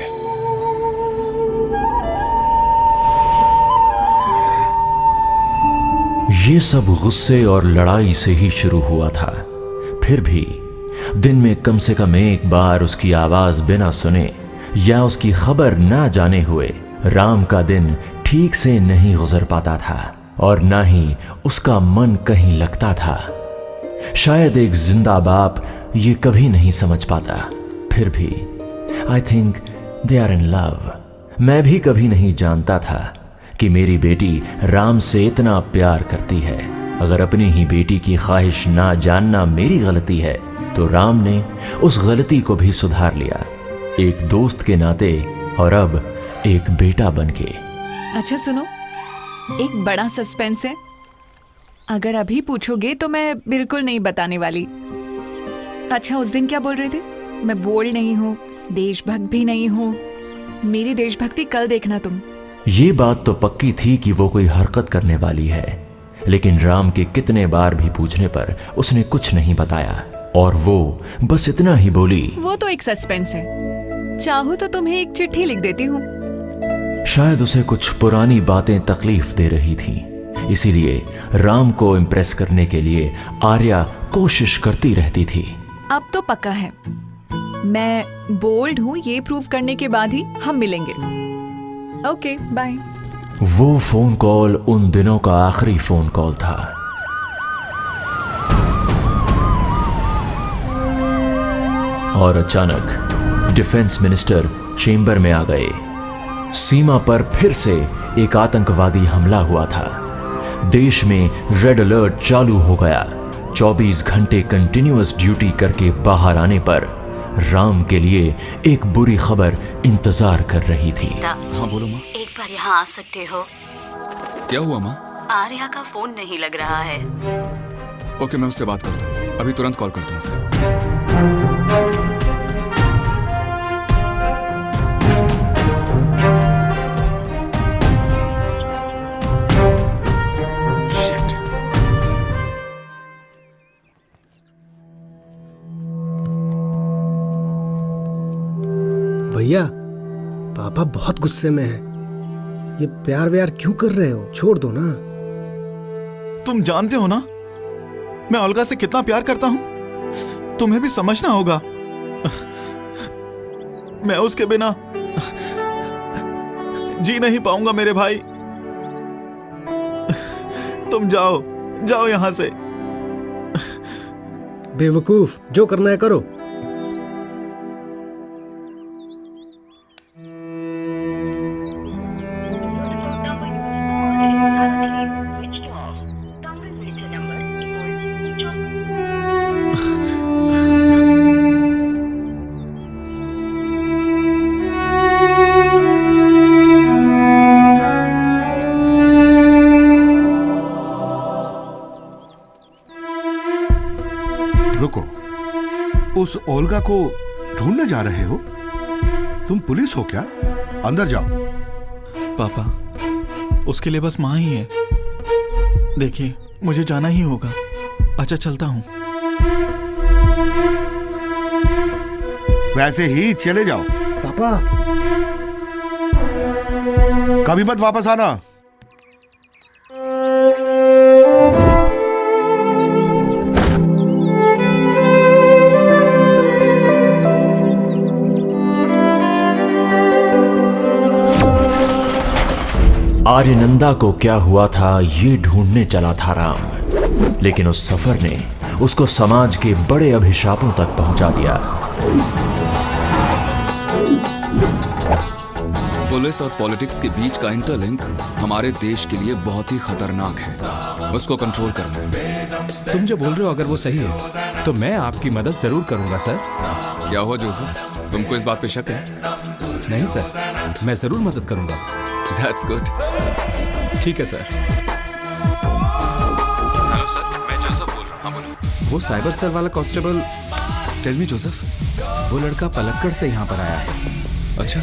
ये सब गुस्से और लड़ाई से ही शुरू हुआ था। फिर भी दिन में कम से कम एक बार उसकी आवाज बिना सुने या उसकी खबर ना जाने हुए राम का दिन ठीक से नहीं गुजर पाता था और ना ही उसका मन कहीं लगता था। शायद एक जिंदा बाप ये कभी नहीं समझ पाता। फिर भी I think they are in love. मैं भी कभी नहीं जानता था कि मेरी बेटी राम से इतना प्यार करती है। अगर अपनी ही बेटी की ख्वाहिश ना जानना मेरी गलती है तो राम ने उस गलती को भी सुधार लिया, एक दोस्त के नाते और अब एक बेटा बनके। अच्छा सुनो, एक बड़ा सस्पेंस है। अगर अभी पूछोगे तो मैं बिल्कुल नहीं बताने वाली। अच्छा, उस दिन क्या बोल रहे थे? मैं बोल्ड नहीं हूँ, देशभक्त भी नहीं हूँ। मेरी देशभक्ति कल देखना तुम। ये बात तो पक्की थी कि वो कोई हरकत करने वाली है, लेकिन राम के कितने बार भी पूछने पर उसने कुछ नहीं बताया और वो बस इतना ही बोली, वो तो एक सस्पेंस है। चाहो तो तुम्हें एक चिट्ठी लिख देती हूँ। शायद उसे कुछ पुरानी बातें तकलीफ दे रही थी, इसीलिए राम को इम्प्रेस करने के लिए आर्या कोशिश करती रहती थी। अब तो पक्का है, मैं बोल्ड हूँ ये प्रूव करने के बाद ही हम मिलेंगे। Okay, bye. वो फोन कॉल उन दिनों का आखिरी फोन कॉल था। और अचानक डिफेंस मिनिस्टर चेंबर में आ गए। सीमा पर फिर से एक आतंकवादी हमला हुआ था। देश में रेड अलर्ट चालू हो गया। 24 घंटे कंटिन्यूअस ड्यूटी करके बाहर आने पर राम के लिए एक बुरी खबर इंतजार कर रही थी। हाँ बोलो माँ। एक बार यहाँ आ सकते हो? क्या हुआ माँ? आर्या का फोन नहीं लग रहा है। ओके, मैं उससे बात करता हूँ। अभी तुरंत कॉल करता हूँ उसे। भैया, पापा बहुत गुस्से में हैं। ये प्यार व्यार क्यों कर रहे हो? छोड़ दो ना। तुम जानते हो ना मैं ओल्गा से कितना प्यार करता हूं। तुम्हें भी समझना होगा। मैं उसके बिना जी नहीं पाऊंगा मेरे भाई। तुम जाओ जाओ यहां से। बेवकूफ, जो करना है करो। उस ओल्गा को ढूंढने जा रहे हो? तुम पुलिस हो क्या? अंदर जाओ। पापा, उसके लिए बस माँ ही है। देखिए, मुझे जाना ही होगा। अच्छा, चलता हूँ। वैसे ही चले जाओ। पापा, कभी मत वापस आना। आर्यनंदा को क्या हुआ था ये ढूंढने चला था राम, लेकिन उस सफर ने उसको समाज के बड़े अभिशापों तक पहुंचा दिया। पुलिस और पॉलिटिक्स के बीच का इंटरलिंक हमारे देश के लिए बहुत ही खतरनाक है। उसको कंट्रोल करना है। तुम जो बोल रहे हो अगर वो सही है तो मैं आपकी मदद जरूर करूंगा सर। क्या हुआ जोसेफ, तुमको इस बात पे शक है? नहीं सर, मैं जरूर मदद करूंगा। That's good. ठीक है सर। हेलो सर, मैं जोसेफ बोल रहा हूँ। हाँ बोलो। वो साइबर सेल वाला कांस्टेबल, टेल मी जोसेफ। वो लड़का पलक्कड़ से यहाँ पर आया है। अच्छा,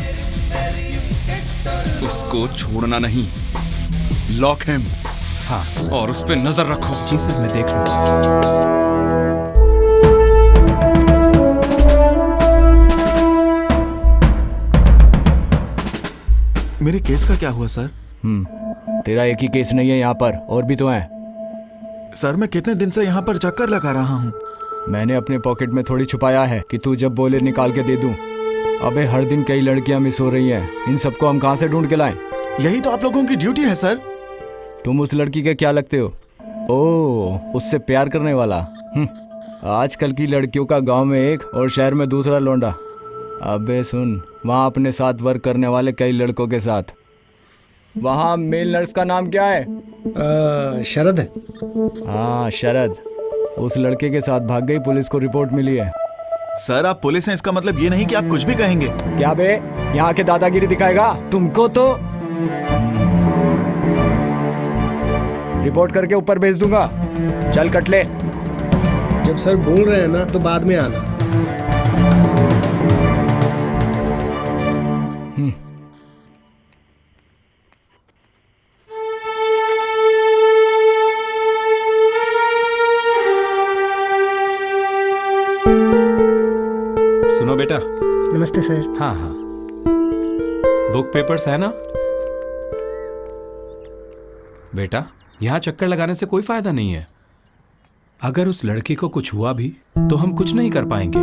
उसको छोड़ना नहीं। Lock him. हाँ, और उस पे नजर रखो। जी सर, मैं देख लूँगा। मेरे केस का क्या हुआ सर? तेरा एक ही केस नहीं है यहाँ पर, और भी तो हैं। सर, मैं कितने दिन से यहाँ पर चक्कर लगा रहा हूँ। मैंने अपने पॉकेट में थोड़ी छुपाया है कि तू जब बोले निकाल के दे दूं। अबे हर दिन कई लड़कियां मिस हो रही हैं, इन सबको हम कहाँ से ढूंढ के लाएं? यही तो आप लोगों की ड्यूटी है सर। तुम उस लड़की के क्या लगते हो? ओह, उससे प्यार करने वाला। आजकल की लड़कियों का गांव में एक और शहर में दूसरा लौंडा। अबे सुन, वहाँ अपने साथ वर्क करने वाले कई लड़कों के साथ। वहाँ मेल नर्स का नाम क्या है? शरद है। हाँ, शरद उस लड़के के साथ भाग गई, पुलिस को रिपोर्ट मिली है। सर, आप पुलिस हैं इसका मतलब ये नहीं कि आप कुछ भी कहेंगे। क्या बे, यहाँ के दादागिरी दिखाएगा तुमको? तो रिपोर्ट करके ऊपर भेज दूंगा। चल कटले। जब सर बोल रहे हैं ना तो बाद में आना। सुनो बेटा। नमस्ते सर। हाँ हाँ, बुक पेपर्स है ना? बेटा, यहाँ चक्कर लगाने से कोई फायदा नहीं है। अगर उस लड़की को कुछ हुआ भी तो हम कुछ नहीं कर पाएंगे,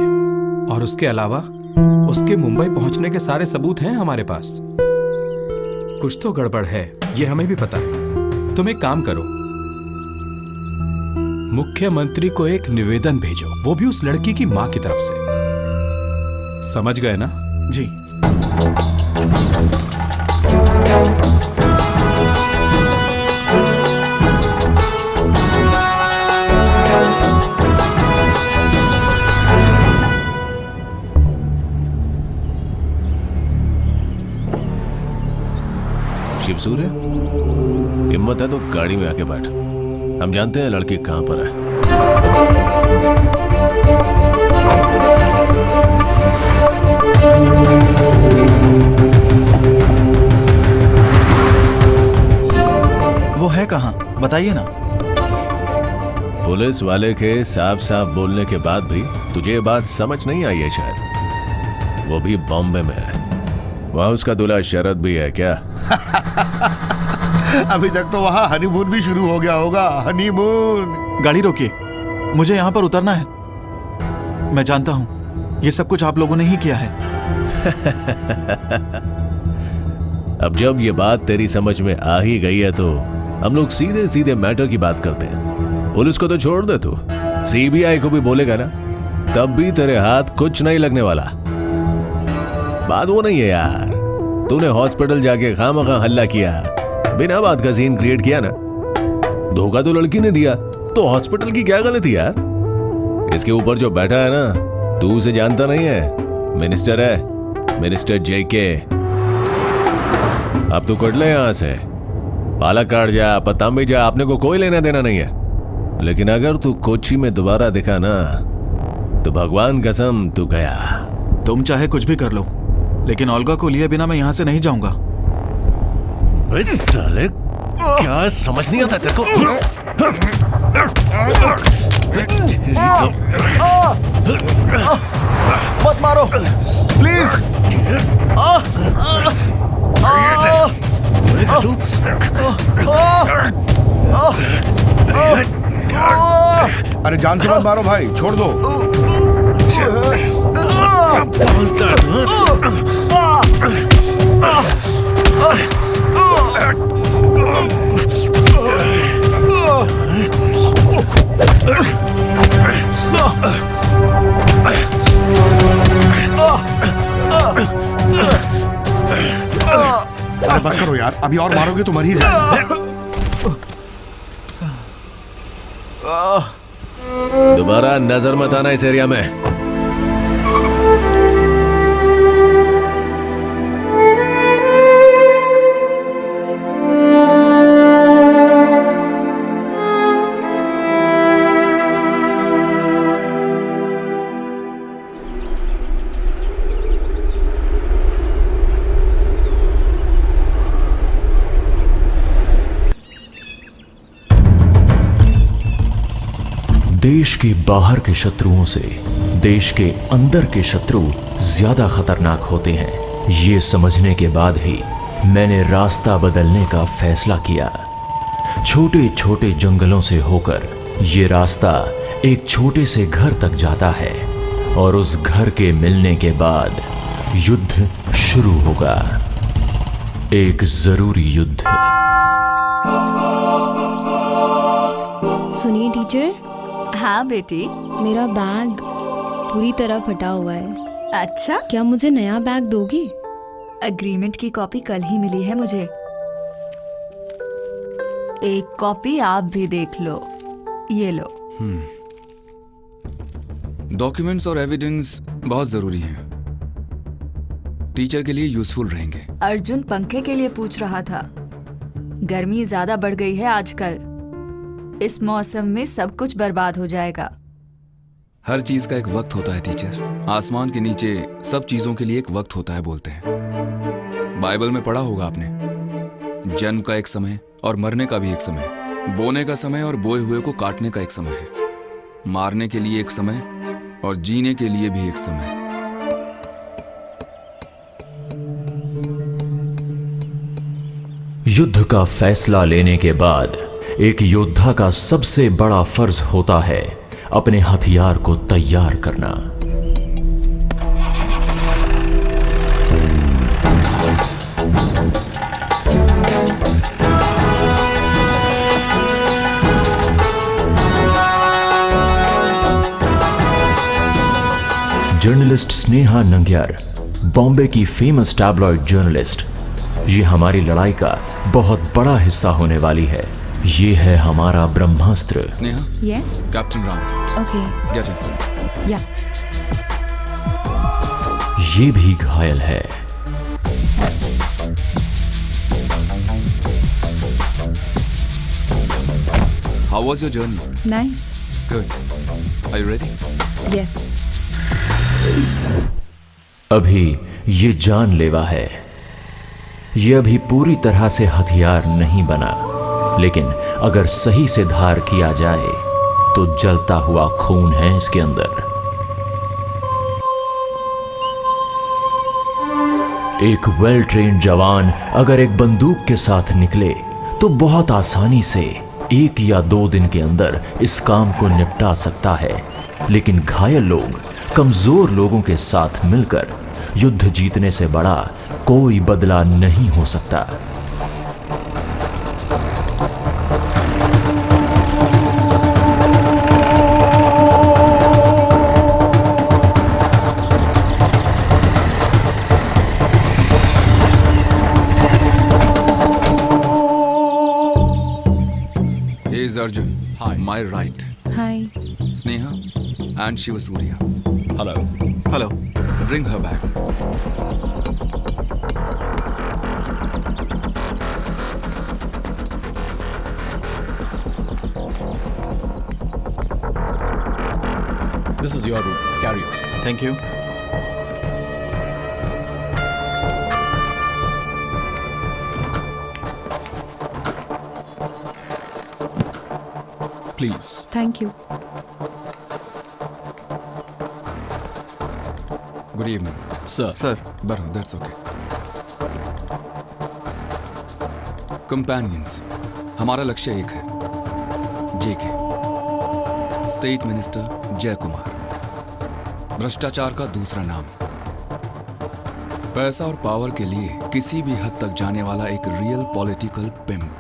और उसके अलावा उसके मुंबई पहुंचने के सारे सबूत हैं हमारे पास। कुछ तो गड़बड़ है, ये हमें भी पता है। तुम एक काम करो, मुख्यमंत्री को एक निवेदन भेजो, वो भी उस लड़की की मां की तरफ से। समझ गए ना? जी। शिवसूर्य, हिम्मत है तो गाड़ी में आके बैठ। हम जानते हैं लड़की कहां पर है। वो है कहाँ, बताइए ना। पुलिस वाले के साफ साफ बोलने के बाद भी तुझे ये बात समझ नहीं आई है शायद। वो भी बॉम्बे में है। वहां उसका दूल्हा शरद भी है क्या? अभी तक तो वहाँ हनीमून भी शुरू हो गया होगा। हनीमून। गाड़ी रोकिए, मुझे यहाँ पर उतरना है। मैं जानता हूँ ये सब कुछ आप लोगों ने ही किया है। अब जब ये बात तेरी समझ में आ ही गई है तो हम लोग सीधे सीधे मैटर की बात करते हैं। पुलिस को तो छोड़ दे, तू सीबीआई को भी बोलेगा ना, तब भी तेरे हाथ कुछ नहीं लगने वाला। बात वो नहीं है यार, तूने हॉस्पिटल जाके खामखा हल्ला किया, बिना बात का सीन क्रिएट किया ना। धोखा तो लड़की ने दिया, तो हॉस्पिटल की क्या गलती यार? इसके ऊपर जो बैठा है ना, तू उसे जानता नहीं है, मिनिस्टर है, मिनिस्टर जेके। अब तू कट ले यहां से, पालक्काड़ जा, पतांबी जा, आपने को कोई लेना देना नहीं है। लेकिन अगर तू कोची में दोबारा दिखा ना, तो भगवान कसम तू गया। तुम चाहे कुछ भी कर लो, लेकिन ओल्गा को लिए बिना मैं यहाँ से नहीं जाऊंगा। साले क्या समझ नहीं आता तेरे को? मत मारो प्लीज। अरे जान से मत मारो भाई, छोड़ दो। अरे बस करो यार, अभी और मारोगे तो मर ही जाएगा। दोबारा नजर मत आना इस एरिया में। देश के बाहर के शत्रुओं से देश के अंदर के शत्रु ज्यादा खतरनाक होते हैं। ये समझने के बाद ही मैंने रास्ता बदलने का फैसला किया। छोटे छोटे जंगलों से होकर ये रास्ता एक छोटे से घर तक जाता है और उस घर के मिलने के बाद युद्ध शुरू होगा। एक जरूरी युद्ध। सुनिए टीचर। हाँ बेटी। मेरा बैग पूरी तरह फटा हुआ है। अच्छा, क्या मुझे नया बैग दोगी? एग्रीमेंट की कॉपी कल ही मिली है मुझे। एक कॉपी आप भी देख लो। ये लो। डॉक्यूमेंट्स और एविडेंस बहुत जरूरी हैं। टीचर के लिए यूजफुल रहेंगे। अर्जुन पंखे के लिए पूछ रहा था। गर्मी ज्यादा बढ़ गई है आजकल। इस मौसम में सब कुछ बर्बाद हो जाएगा। हर चीज का एक वक्त होता है टीचर। आसमान के नीचे सब चीजों के लिए एक वक्त होता है बोलते हैं। बाइबल में पढ़ा होगा आपने, जन्म का एक समय और मरने का भी एक समय, बोने का समय और बोए हुए को काटने का एक समय है, मारने के लिए एक समय और जीने के लिए भी एक समय। युद्ध का फैसला लेने के बाद एक योद्धा का सबसे बड़ा फर्ज होता है अपने हथियार को तैयार करना। जर्नलिस्ट स्नेहा नंग्यार, बॉम्बे की फेमस टैबलॉइड जर्नलिस्ट, ये हमारी लड़ाई का बहुत बड़ा हिस्सा होने वाली है। ये है हमारा Brahmastra. Sneha. Yes captain Ram. Okay. Get in. Yeah. ये भी घायल है। How was your journey? Nice. Good. Are you ready? Yes. अभी ये जानलेवा है। ये अभी पूरी तरह से हथियार नहीं बना, लेकिन अगर सही से धार किया जाए तो जलता हुआ खून है इसके अंदर। एक वेल ट्रेन्ड जवान अगर एक बंदूक के साथ निकले तो बहुत आसानी से 1 या 2 दिन के अंदर इस काम को निपटा सकता है, लेकिन घायल लोग कमजोर लोगों के साथ मिलकर युद्ध जीतने से बड़ा कोई बदला नहीं हो सकता। He is Arjun. Hi. My right. Hi. Sneha and Shiva Surya. Hello. Hello. Bring her back. This is your room. Thank you. Please. Thank you. Good evening sir बरो, दैट्स ओके। कंपेनियंस, हमारा लक्ष्य एक है, जेके, state minister Jai Kumar, भ्रष्टाचार का दूसरा नाम, पैसा और पावर के लिए किसी भी हद तक जाने वाला एक रियल पॉलिटिकल पिम्प।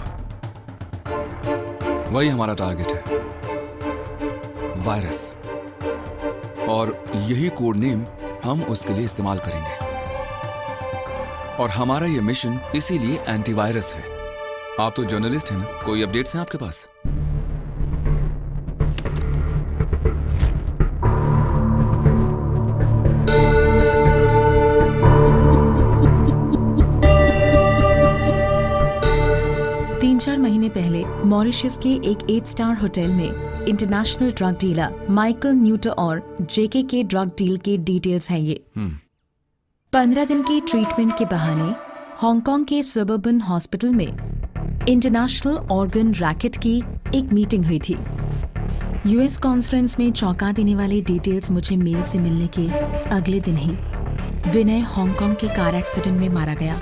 वही हमारा टारगेट है, वायरस, और यही कोड नेम हम उसके लिए इस्तेमाल करेंगे। और हमारा ये मिशन इसीलिए एंटीवायरस है। आप तो जर्नलिस्ट हैं ना, कोई अपडेट्स हैं आपके पास? चार महीने पहले मॉरिशस के एक 8 स्टार होटल में international drug dealer Michael neuter और जेके के ड्रग डील के डिटेल्स हैं ये। 15 दिन के ट्रीटमेंट के बहाने हांगकांग के सबर्बन हॉस्पिटल में इंटरनेशनल ऑर्गन रैकेट की एक मीटिंग हुई थी। यूएस कॉन्फ्रेंस में चौंका देने वाले डिटेल्स मुझे मेल से मिलने के अगले दिन ही विनय हांगकांग के कार एक्सीडेंट में मारा गया।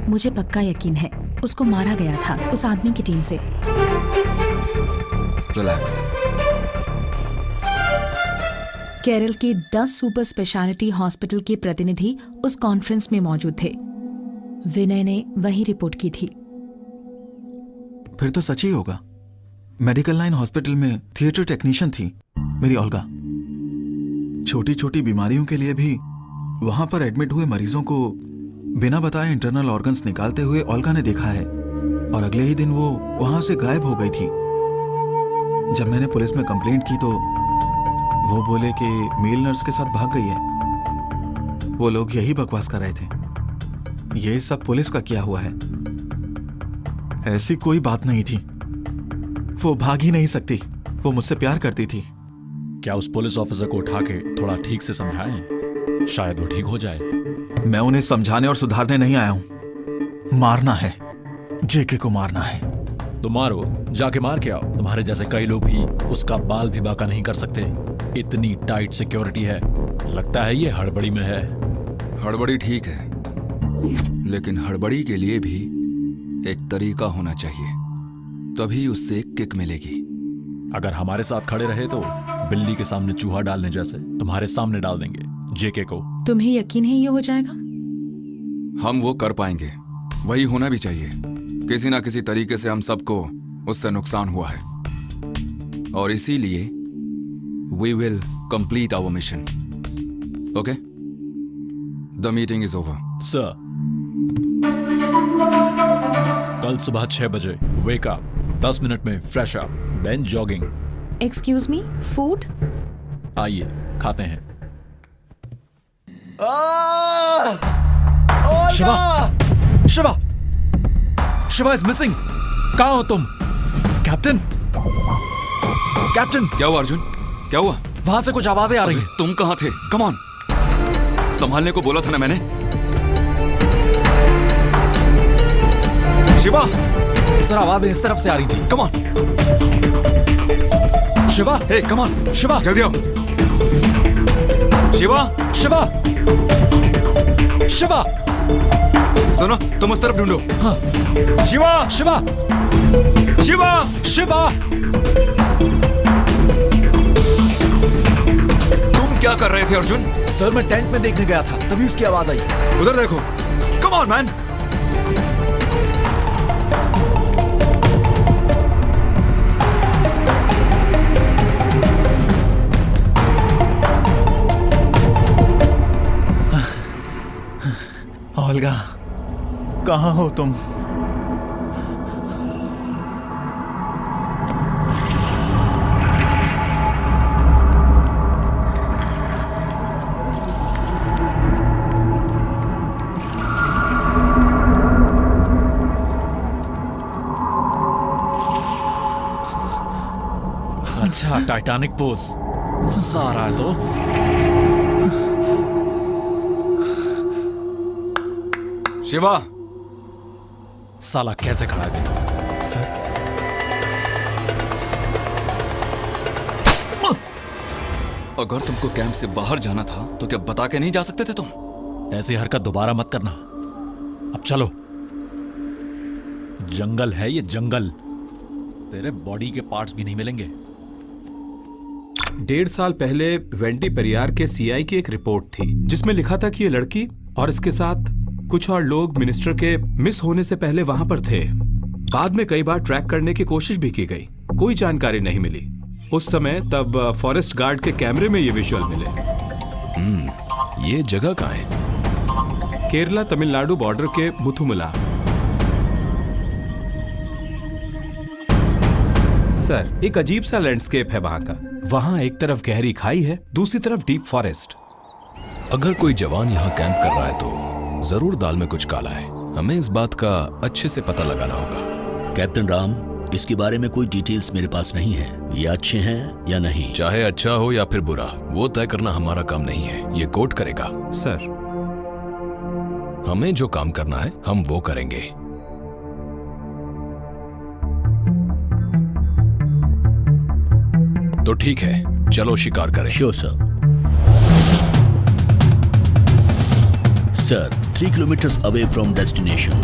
मुझे पक्का यकीन है उसको मारा गया था उस आदमी की टीम से। रिलैक्स। केरल के 10 सुपर स्पेशलिटी हॉस्पिटल के प्रतिनिधि उस कॉन्फ्रेंस में मौजूद थे। विनय ने वही रिपोर्ट की थी। फिर तो सच ही होगा। मेडिकल लाइन हॉस्पिटल में थिएटर टेक्नीशियन थी मेरी ओल्गा। छोटी छोटी बीमारियों के लिए भी वहां पर एडमिट हुए मरीजों को बिना बताए इंटरनल ऑर्गन्स निकालते हुए ओल्गा ने देखा है, और अगले ही दिन वो वहां से गायब हो गई थी। जब मैंने पुलिस में कंप्लेंट की तो वो बोले कि मेल नर्स के साथ भाग गई है। वो लोग यही बकवास कर रहे थे। ये सब पुलिस का किया हुआ है। ऐसी कोई बात नहीं थी। वो भाग ही नहीं सकती। वो मुझसे प्यार करती थी। क्या उस पुलिस ऑफिसर को उठा के थोड़ा ठीक से समझाएं? शायद वो ठीक हो जाए। मैं उन्हें समझाने और सुधारने नहीं आया हूं। मारना है, जेके को मारना है। तो मारो, जाके मार के आओ। तुम्हारे जैसे कई लोग भी उसका बाल भी बाका नहीं कर सकते। इतनी टाइट सिक्योरिटी है, लगता है ये हड़बड़ी में है। हड़बड़ी ठीक है, लेकिन हड़बड़ी के लिए भी एक तरीका होना चाहिए, तभी उससे एक किक मिलेगी। अगर हमारे साथ खड़े रहे तो बिल्ली के सामने चूहा डालने जैसे तुम्हारे सामने डाल देंगे जेके को। तुम्हें यकीन है ये हो जाएगा? हम वो कर पाएंगे, वही होना भी चाहिए। किसी ना किसी तरीके से हम सबको उससे नुकसान हुआ है, और इसीलिए we will complete our mission. Okay, the meeting is over. Sir, कल सुबह 6 बजे वेक अप, 10 मिनट में fresh up, then jogging. Excuse me, food? आइए खाते हैं। Shiva, Shiva, Shiva is missing. कहाँ हो तुम? Captain, captain. क्या हुआ अर्जुन, क्या हुआ? वहां से कुछ आवाजें आ रही हैं। तुम कहाँ थे? कम ऑन, संभालने को बोला था ना मैंने। शिवा, सर आवाजें इस तरफ से आ रही थी। Come on Shiva, hey come on Shiva, जल्दी आओ। शिवा, शिवा, शिवा, सुनो, तुम उस तरफ ढूंढो। हाँ। शिवा, शिवा, शिवा, शिवा। तुम क्या कर रहे थे अर्जुन? सर मैं टेंट में देखने गया था, तभी उसकी आवाज आई। उधर देखो। Come on man. ओल्गा, कहाँ हो तुम? अच्छा, टाइटैनिक पोज। गुस्सा आ रहा है तो शिवा, साला कैसे खड़ा है? सर अगर तुमको कैंप से बाहर जाना था तो क्या बता के नहीं जा सकते थे तुम? ऐसी हरकत दोबारा मत करना। अब चलो, जंगल है ये जंगल, तेरे बॉडी के पार्ट्स भी नहीं मिलेंगे। 1.5 साल पहले वेंडी पेरियार के सीआई की एक रिपोर्ट थी जिसमें लिखा था कि ये लड़की और इसके साथ कुछ और लोग मिनिस्टर के मिस होने से पहले वहां पर थे। बाद में कई बार ट्रैक करने की कोशिश भी की गई, कोई जानकारी नहीं मिली। उस समय तब फॉरेस्ट गार्ड के कैमरे में ये विजुअल मिले। ये जगह कहाँ है? केरला तमिलनाडु बॉर्डर के मुथुमला। सर, एक अजीब सा लैंडस्केप है वहां का। वहां एक तरफ गहरी खाई है, दूसरी तरफ डीप फॉरेस्ट। अगर कोई जवान यहाँ कैंप कर रहा है तो जरूर दाल में कुछ काला है। हमें इस बात का अच्छे से पता लगाना होगा। कैप्टन राम, इसके बारे में कोई डिटेल्स मेरे पास नहीं है। ये अच्छे हैं या नहीं? चाहे अच्छा हो या फिर बुरा, वो तय करना हमारा काम नहीं है, ये कोर्ट करेगा। सर, हमें जो काम करना है हम वो करेंगे। तो ठीक है, चलो शिकार करें। Sure sir. Sir, 3 kilometres away from destination.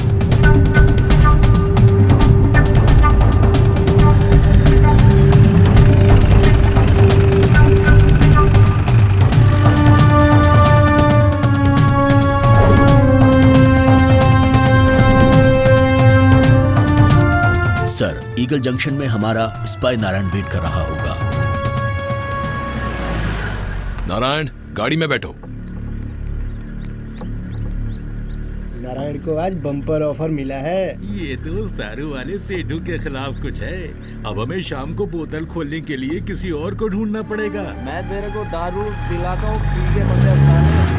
Sir, eagle junction में हमारा स्पाई नारायण वेट कर रहा होगा। नारायण, गाड़ी में बैठो। नारायण को आज बम्पर ऑफर मिला है। ये तो उस दारू वाले सेठू के खिलाफ कुछ है। अब हमें शाम को बोतल खोलने के लिए किसी और को ढूंढना पड़ेगा। मैं तेरे को दारू दिलाता हूँ, पी के बंदे अफसाने।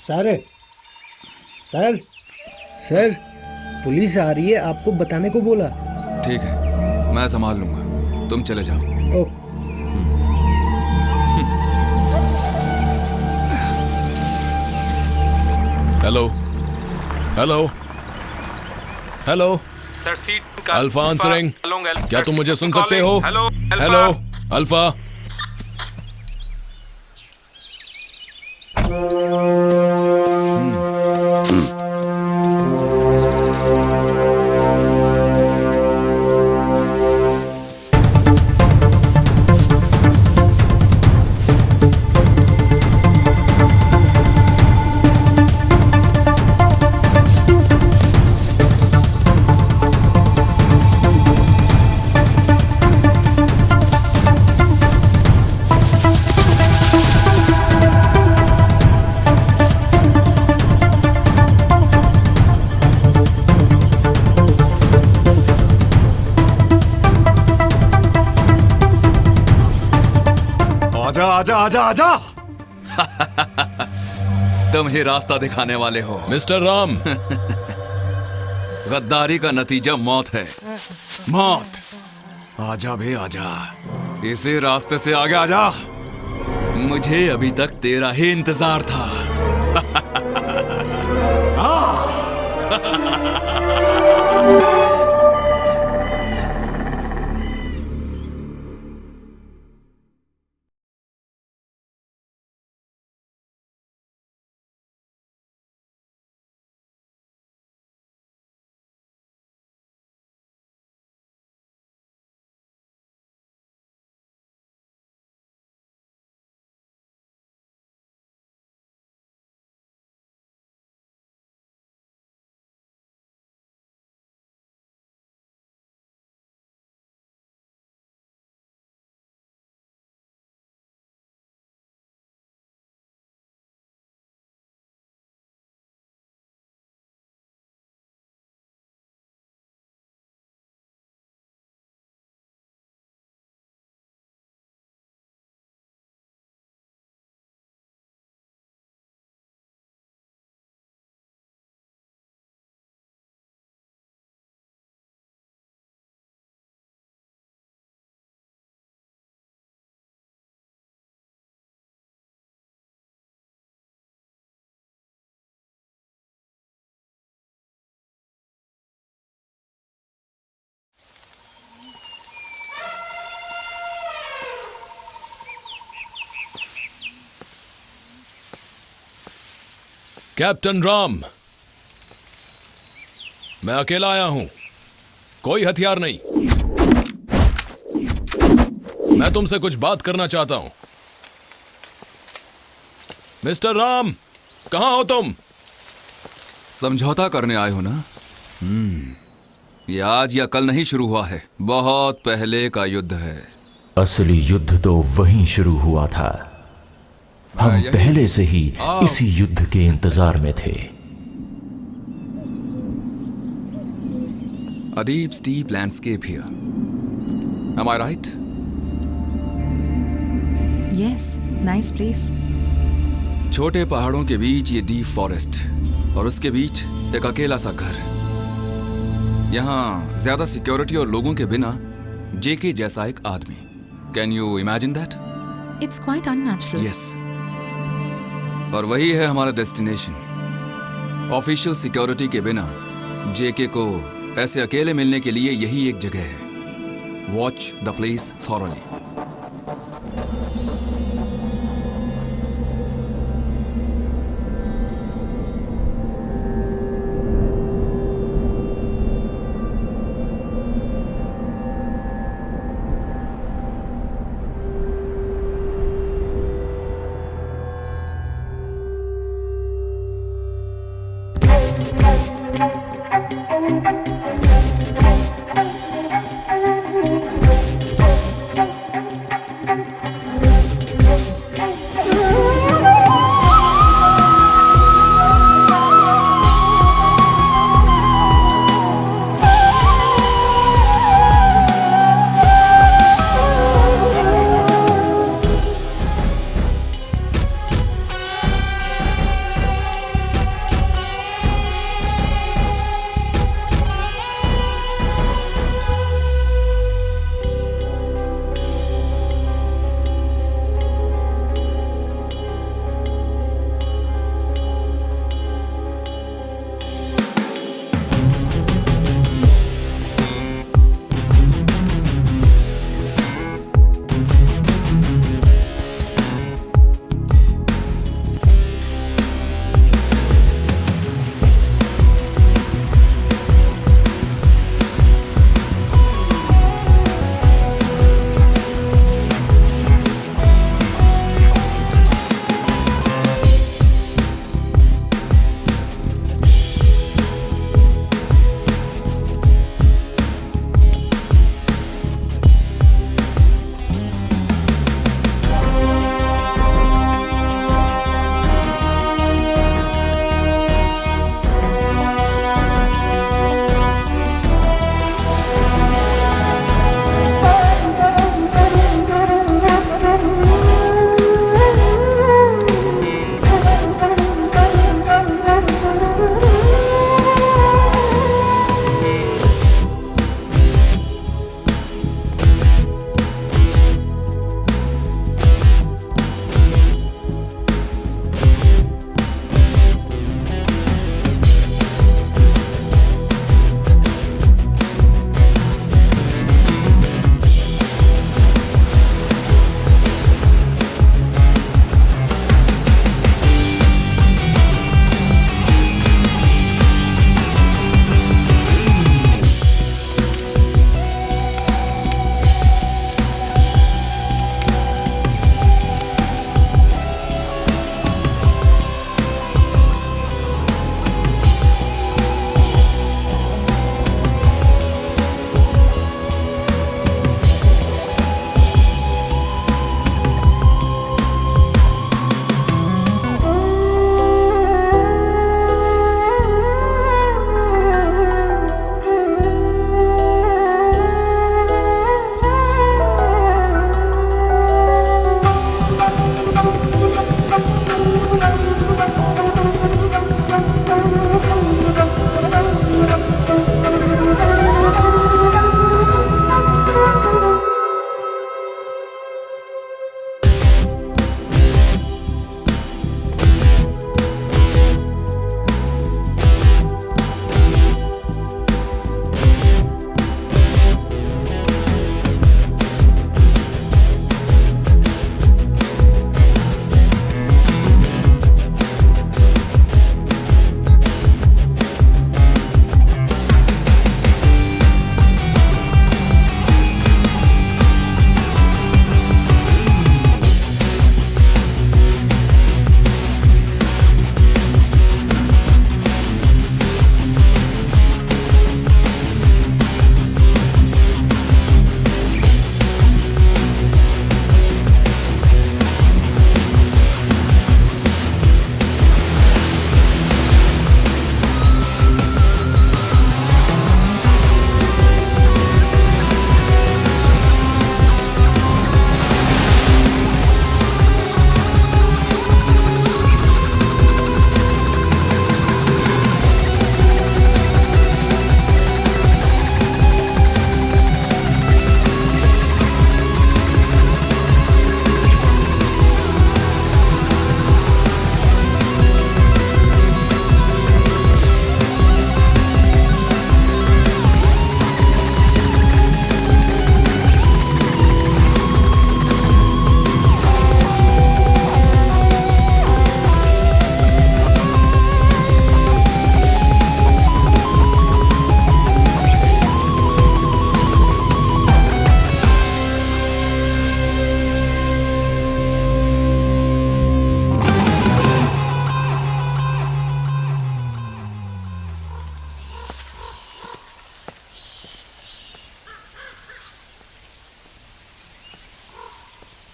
सर सर सर, पुलिस आ रही है, आपको बताने को बोला। ठीक है, मैं संभाल लूंगा, तुम चले जाओ। Oh, hello hello hello sir, seat alpha answering. क्या तुम मुझे सुन सकते हो? Hello hello alpha. आजा आजा आजा आजा। तुम ही रास्ता दिखाने वाले हो मिस्टर राम। गद्दारी का नतीजा मौत है, मौत। आजा बे आजा, इसी रास्ते से आगे आजा। मुझे अभी तक तेरा ही इंतजार था। कैप्टन राम, मैं अकेला आया हूं, कोई हथियार नहीं। मैं तुमसे कुछ बात करना चाहता हूं। मिस्टर राम, कहां हो तुम? समझौता करने आए हो ना? ये आज या कल नहीं शुरू हुआ है, बहुत पहले का युद्ध है। असली युद्ध तो वहीं शुरू हुआ था। हम पहले से ही इसी युद्ध के इंतजार में थे। A deep, steep landscape here. Am I right? Yes, nice place. छोटे पहाड़ों के बीच ये डीप फॉरेस्ट और उसके बीच एक अकेला सा घर। यहाँ ज्यादा सिक्योरिटी और लोगों के बिना जेके जैसा एक आदमी। Can you imagine that? It's quite unnatural. Yes, और वही है हमारा डेस्टिनेशन। ऑफिशियल सिक्योरिटी के बिना जेके को ऐसे अकेले मिलने के लिए यही एक जगह है। Watch the place thoroughly.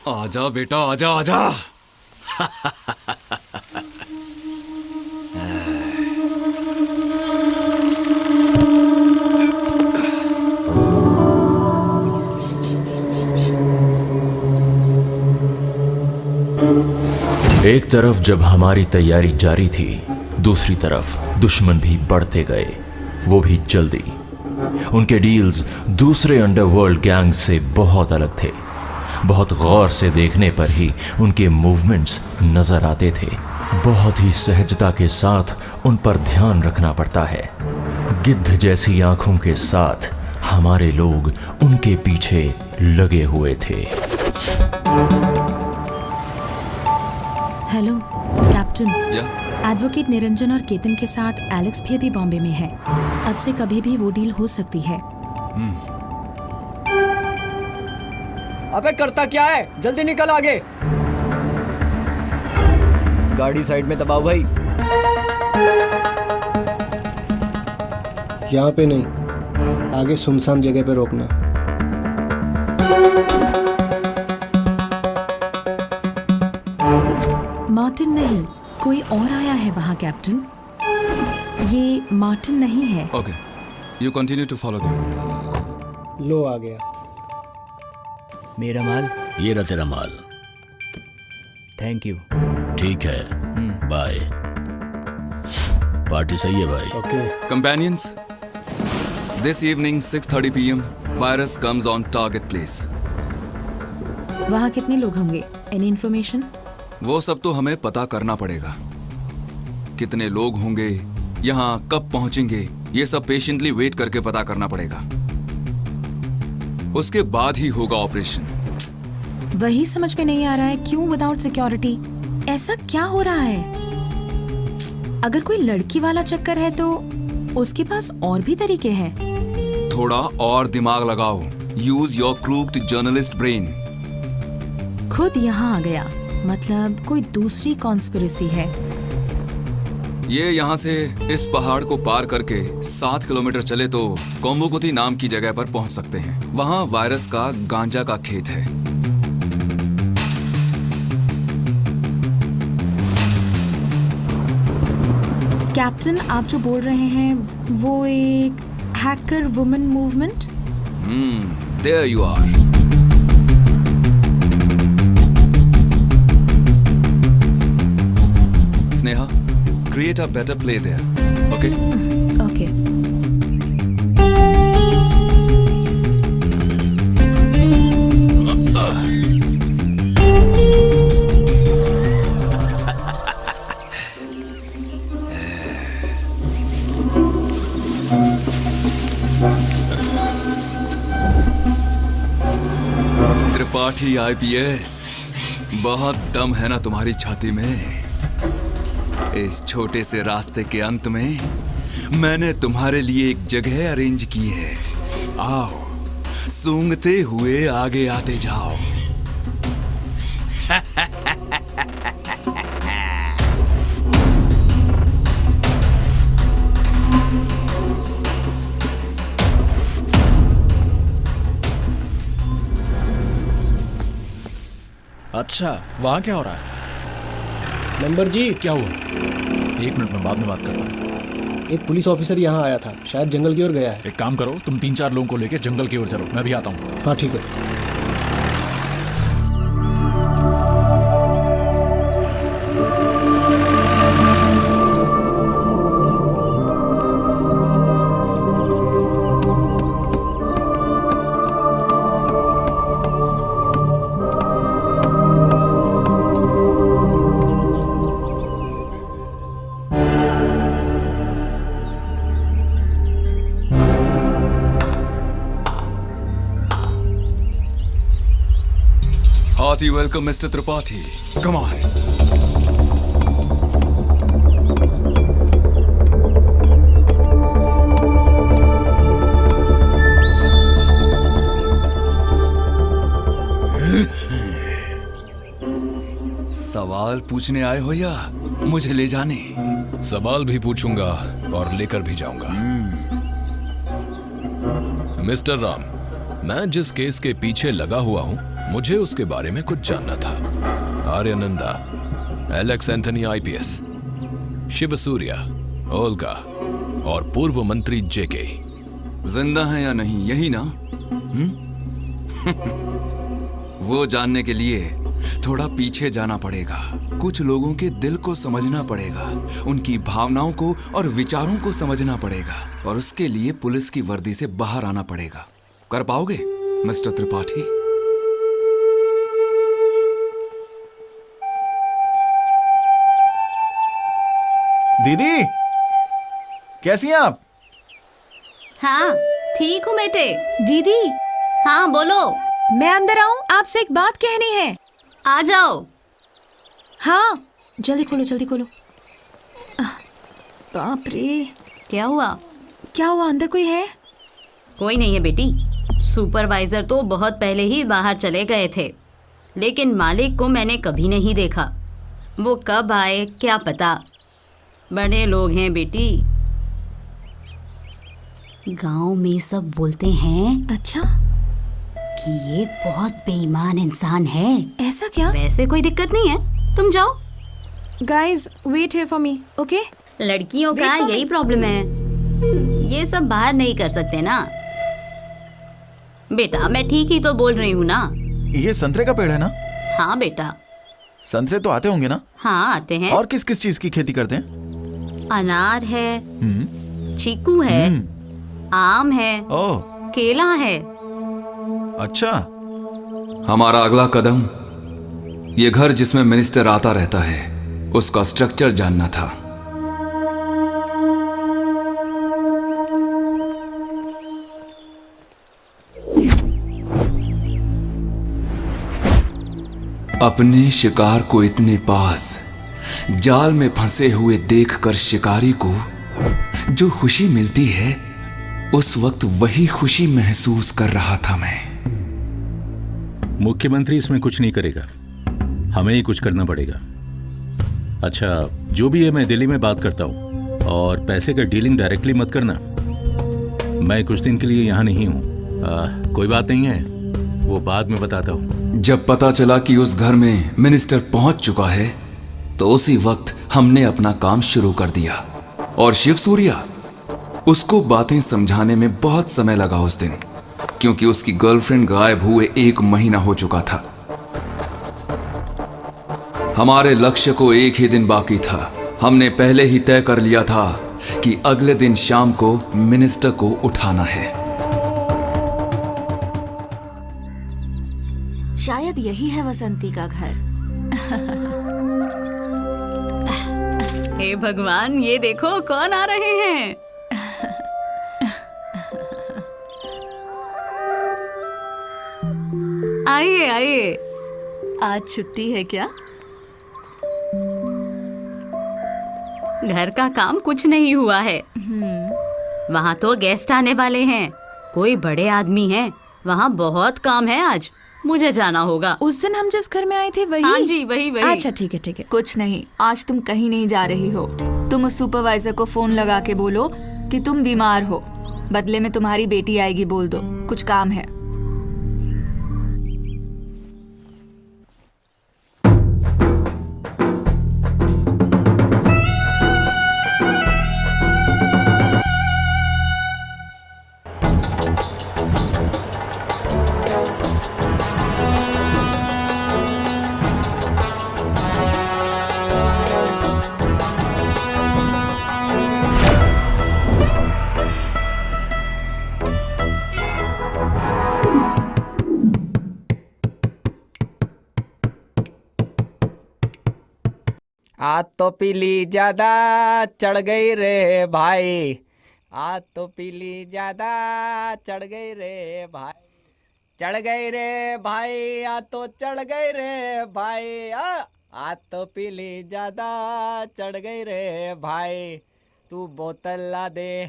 आजा बेटा, आजा आजा। एक तरफ जब हमारी तैयारी जारी थी, दूसरी तरफ दुश्मन भी बढ़ते गए, वो भी जल्दी। उनके डील्स दूसरे अंडरवर्ल्ड गैंग से बहुत अलग थे। बहुत गौर से देखने पर ही उनके मूवमेंट्स नजर आते थे। बहुत ही सहजता के साथ उन पर ध्यान रखना पड़ता है। गिद्ध जैसी आंखों के साथ हमारे लोग उनके पीछे लगे हुए थे। हेलो कैप्टन, एडवोकेट निरंजन और केतन के साथ एलेक्स भी अभी बॉम्बे में है। अब से कभी भी वो डील हो सकती है। अबे करता क्या है, जल्दी निकल आगे। गाड़ी साइड में दबाओ भाई। यहाँ पे नहीं, आगे सुनसान जगह पे रोकना। मार्टिन नहीं, कोई और आया है वहाँ कैप्टन। ये मार्टिन नहीं है। Okay, you continue to follow them. लो आ गया मेरा माल। ये रहा तेरा माल। Thank you. ठीक है, बाय। पार्टी सही है भाई। Okay. Companions, this evening 6:30 p.m. virus comes on target place. वहाँ कितने लोग होंगे? Any information? वो सब तो हमें पता करना पड़ेगा। कितने लोग होंगे, यहाँ कब पहुंचेंगे, ये सब पेशेंटली वेट करके पता करना पड़ेगा। उसके बाद ही होगा ऑपरेशन। वही समझ में नहीं आ रहा है, क्यों विदाउट सिक्योरिटी? ऐसा क्या हो रहा है? अगर कोई लड़की वाला चक्कर है तो उसके पास और भी तरीके हैं। थोड़ा और दिमाग लगाओ। Use your crooked journalist brain. खुद यहाँ आ गया, मतलब कोई दूसरी कॉन्स्पिरेसी है। ये यहाँ से इस पहाड़ को पार करके 7 किलोमीटर चले तो कोम्बुकुती नाम की जगह पर पहुंच सकते हैं। वहाँ वायरस का गांजा का खेत है। कैप्टन, आप जो बोल रहे हैं वो एक hacker women movement? There you are. Sneha, create a better play there, okay? Okay. Tripathi IPS, बहुत दम है ना तुम्हारी छाती में। इस छोटे से रास्ते के अंत में मैंने तुम्हारे लिए एक जगह अरेंज की है। आओ, सूंघते हुए आगे आते जाओ। अच्छा, वहाँ क्या हो रहा है? नंबर जी। क्या हुआ? 1 मिनट में बाद में बात करता हूँ। एक पुलिस ऑफिसर यहाँ आया था, शायद जंगल की ओर गया है। एक काम करो, तुम 3-4 लोगों को लेके जंगल की ओर चलो, मैं भी आता हूँ। हाँ ठीक है। Hearty welcome, Mr. Tripathi. Come on. सवाल पूछने आए हो या मुझे ले जाने? सवाल भी पूछूंगा और लेकर भी जाऊंगा। मिस्टर राम, मैं जिस केस के पीछे लगा हुआ हूं मुझे उसके बारे में कुछ जानना था। Aryananda, Alex Anthony IPS, Shiv Surya, Olga और पूर्व मंत्री जेके जिंदा है या नहीं, यही ना? वो जानने के लिए थोड़ा पीछे जाना पड़ेगा, कुछ लोगों के दिल को समझना पड़ेगा, उनकी भावनाओं को और विचारों को समझना पड़ेगा, और उसके लिए पुलिस की वर्दी से बाहर आना पड़ेगा। कर पाओगे मिस्टर त्रिपाठी? दीदी, कैसी हैं आप? हाँ ठीक हूँ बेटे। दीदी, हाँ बोलो। मैं अंदर आऊं? आपसे एक बात कहनी है। आ जाओ। हाँ जल्दी खोलो, जल्दी खोलो। बाप रे, क्या हुआ? क्या हुआ? अंदर कोई है? कोई नहीं है बेटी। सुपरवाइजर तो बहुत पहले ही बाहर चले गए थे, लेकिन मालिक को मैंने कभी नहीं देखा। वो कब आए क्या पता। बड़े लोग हैं बेटी, गांव में सब बोलते हैं। अच्छा, कि ये बहुत बेईमान इंसान है। ऐसा क्या? वैसे कोई दिक्कत नहीं है, तुम जाओ। Guys wait here for me, okay? लड़कियों का यही प्रॉब्लम है, ये सब बाहर नहीं कर सकते ना। बेटा मैं ठीक ही तो बोल रही हूँ ना। ये संतरे का पेड़ है ना? हाँ बेटा। संतरे तो आते होंगे ना? हाँ आते हैं। और किस किस चीज की खेती करते हैं? अनार है, चीकू है, आम है, केला है। अच्छा। हमारा अगला कदम ये घर जिसमें मिनिस्टर आता रहता है उसका स्ट्रक्चर जानना था। अपने शिकार को इतने पास जाल में फंसे हुए देखकर शिकारी को जो खुशी मिलती है, उस वक्त वही खुशी महसूस कर रहा था मैं। मुख्यमंत्री इसमें कुछ नहीं करेगा, हमें ही कुछ करना पड़ेगा। अच्छा जो भी है, मैं दिल्ली में बात करता हूँ, और पैसे का डीलिंग डायरेक्टली मत करना। मैं कुछ दिन के लिए यहाँ नहीं हूँ। कोई बात नहीं है, वो बाद में बताता हूँ। जब पता चला कि उस घर में मिनिस्टर पहुंच चुका है तो उसी वक्त हमने अपना काम शुरू कर दिया। और शिव सूर्या, उसको बातें समझाने में बहुत समय लगा उस दिन, क्योंकि उसकी गर्लफ्रेंड गायब हुए 1 महीना हो चुका था। हमारे लक्ष्य को 1 ही दिन बाकी था। हमने पहले ही तय कर लिया था कि अगले दिन शाम को मिनिस्टर को उठाना है। शायद यही है वसंती का घर। हे भगवान, ये देखो कौन आ रहे हैं। आइए आइए। आज छुट्टी है क्या? घर का काम कुछ नहीं हुआ है। वहाँ तो गेस्ट आने वाले हैं, कोई बड़े आदमी हैं। वहाँ बहुत काम है आज, मुझे जाना होगा। उस दिन हम जिस घर में आए थे वही? हाँ जी वही वही। अच्छा ठीक है ठीक है। कुछ नहीं, आज तुम कहीं नहीं जा रही हो। तुम उस सुपरवाइजर को फोन लगा के बोलो कि तुम बीमार हो, बदले में तुम्हारी बेटी आएगी बोल दो, कुछ काम है। आज तो पीली ज्यादा चढ़ गई रे भाई, आज तो पीली ज्यादा चढ़ गई रे भाई, चढ़ गई रे भाई, आज तो चढ़ गई रे भाई। आज तो पीली ज्यादा चढ़ गई रे भाई। तू बोतल ला दे,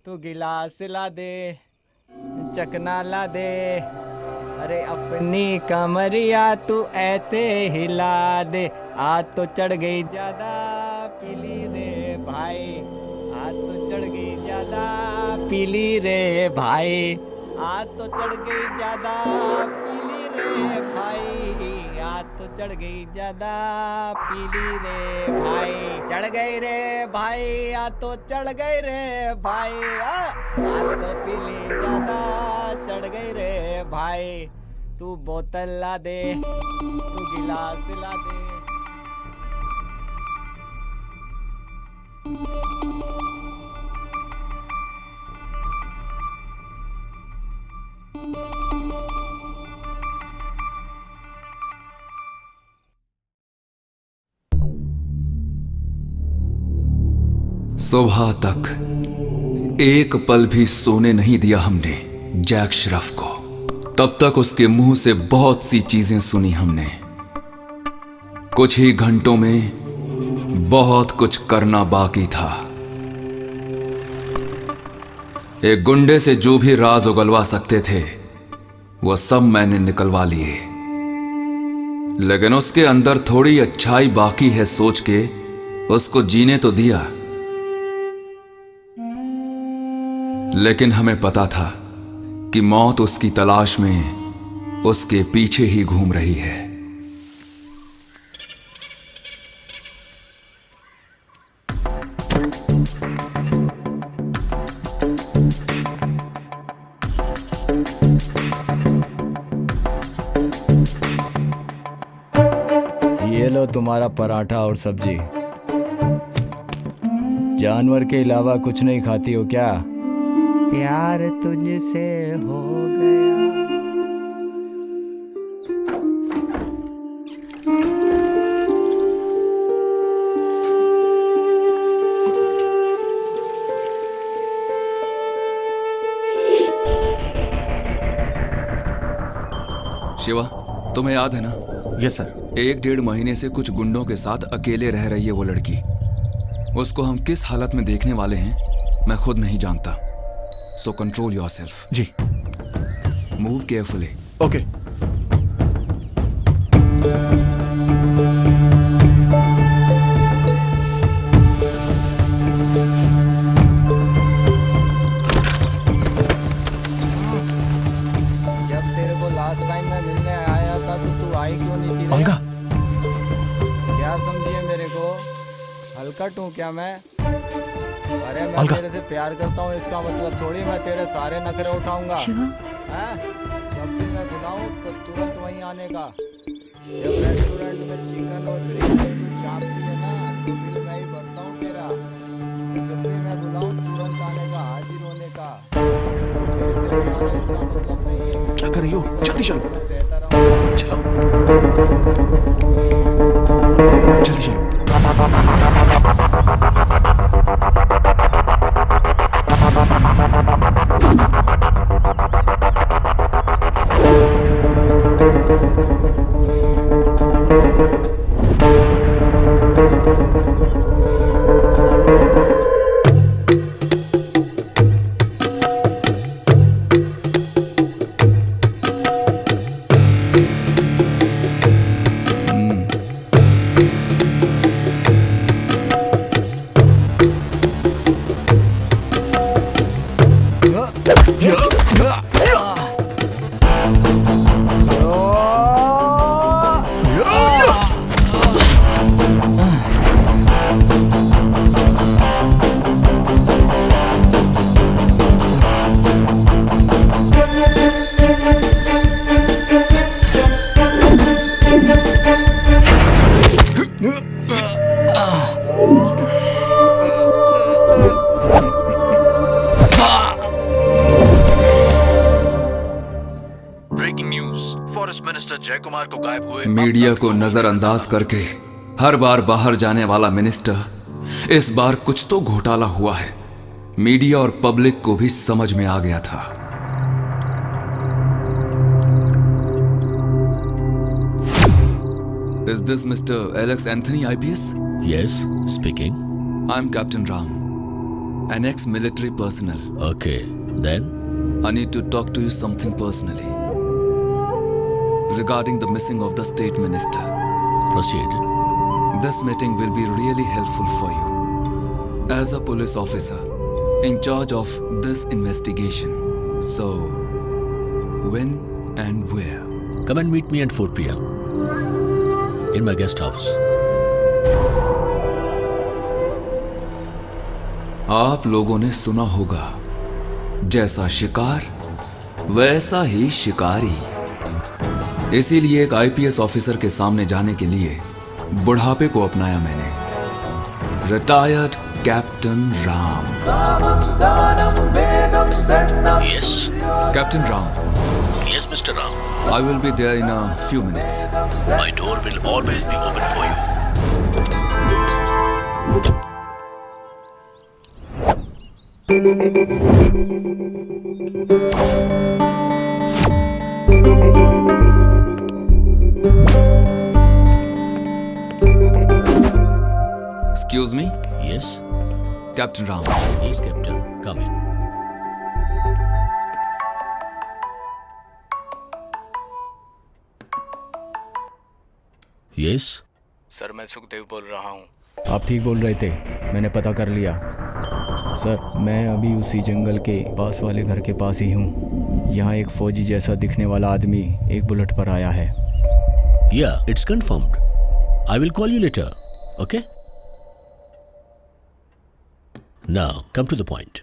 तू गिलास ला दे, चकना ला दे, अरे अपनी कमरिया तू ऐसे हिला दे। आज तो चढ़ गई ज्यादा पीली रे भाई, आज तो चढ़ गई ज्यादा पीली रे भाई, आज तो चढ़ गई ज्यादा पीली रे भाई, आज तो चढ़ गई ज्यादा पीली रे भाई, चढ़ गई रे भाई, आज तो चढ़ गई रे भाई, आज तो पीली ज्यादा चढ़ गई रे भाई, तू बोतल ला दे, तू गिलास ला दे। सुबह तक एक पल भी सोने नहीं दिया हमने जैक श्रॉफ को। तब तक उसके मुंह से बहुत सी चीजें सुनी हमने। कुछ ही घंटों में बहुत कुछ करना बाकी था। एक गुंडे से जो भी राज उगलवा सकते थे वो सब मैंने निकलवा लिए, लेकिन उसके अंदर थोड़ी अच्छाई बाकी है सोच के उसको जीने तो दिया। लेकिन हमें पता था कि मौत उसकी तलाश में उसके पीछे ही घूम रही है। ये लो तुम्हारा पराठा और सब्जी। जानवर के अलावा कुछ नहीं खाती हो क्या? प्यार तुझसे हो गया। शिवा, तुम्हें याद है ना? Yes sir. 1-1.5 महीने से कुछ गुंडों के साथ अकेले रह रही है वो लड़की। उसको हम किस हालत में देखने वाले हैं मैं खुद नहीं जानता। So control yourself. जी। Move carefully. ओके। जब तेरे को लास्ट टाइम मैं मिलने आया था तो तू आई क्यों नहीं थी? ओल्गा। क्या समझिए मेरे को? हलकट हूँ क्या मैं? अरे मैं ओल्गा। तेरे से प्यार करता हूँ इसका मतलब थोड़ी मैं तेरे सारे नखरे उठाऊंगा। हैं? जब भी मैं बुलाऊं तो तुरंत वहीं आने का। जब रेस्टोरेंट में चिकन और बिरयानी तू चाहती है ना तो फिर मैं ही बनता हूँ तेरा। जब भी मैं बुलाऊं तुरंत आने का, हाजिर होने का। तेरे से बुलाना इसका मतलब नहीं है। क्या कर रही हो? जल्दी चलो। चलो। जल्दी चलो। Breaking news, forest minister Jai Kumar को गायब हुए मीडिया को नजरअंदाज करके हर बार बाहर जाने वाला मिनिस्टर इस बार कुछ तो घोटाला हुआ है। मीडिया और पब्लिक को भी समझ में आ गया था। Is this Mr. Alex Anthony IPS? Yes, speaking. I'm Captain Ram, an ex-military personnel. Okay, then? I need to talk to you something personally. Regarding the missing of the state minister. Proceed. This meeting will be really helpful for you. As a police officer in charge of this investigation. So, when and where Come and meet me at 4 p.m. in my guest house. आप लोगों ने सुना होगा, जैसा शिकार वैसा ही शिकारी। इसीलिए एक आईपीएस ऑफिसर के सामने जाने के लिए बुढ़ापे को अपनाया मैंने। Retired captain Ram. Yes. Captain Ram. Yes, Mr. Ram. I will be there in a few minutes. My door will always be open for you. Excuse me? Yes. Captain Ram. Yes, Captain. Come in. Yes. Sir मैं सुखदेव बोल रहा हूँ। आप ठीक बोल रहे थे, मैंने पता कर लिया। सर मैं अभी उसी जंगल के पास वाले घर के पास ही हूँ। यहाँ एक फौजी जैसा दिखने वाला आदमी एक बुलेट पर आया है। Yeah, it's confirmed. I will call you later. Okay? Now, come to the point.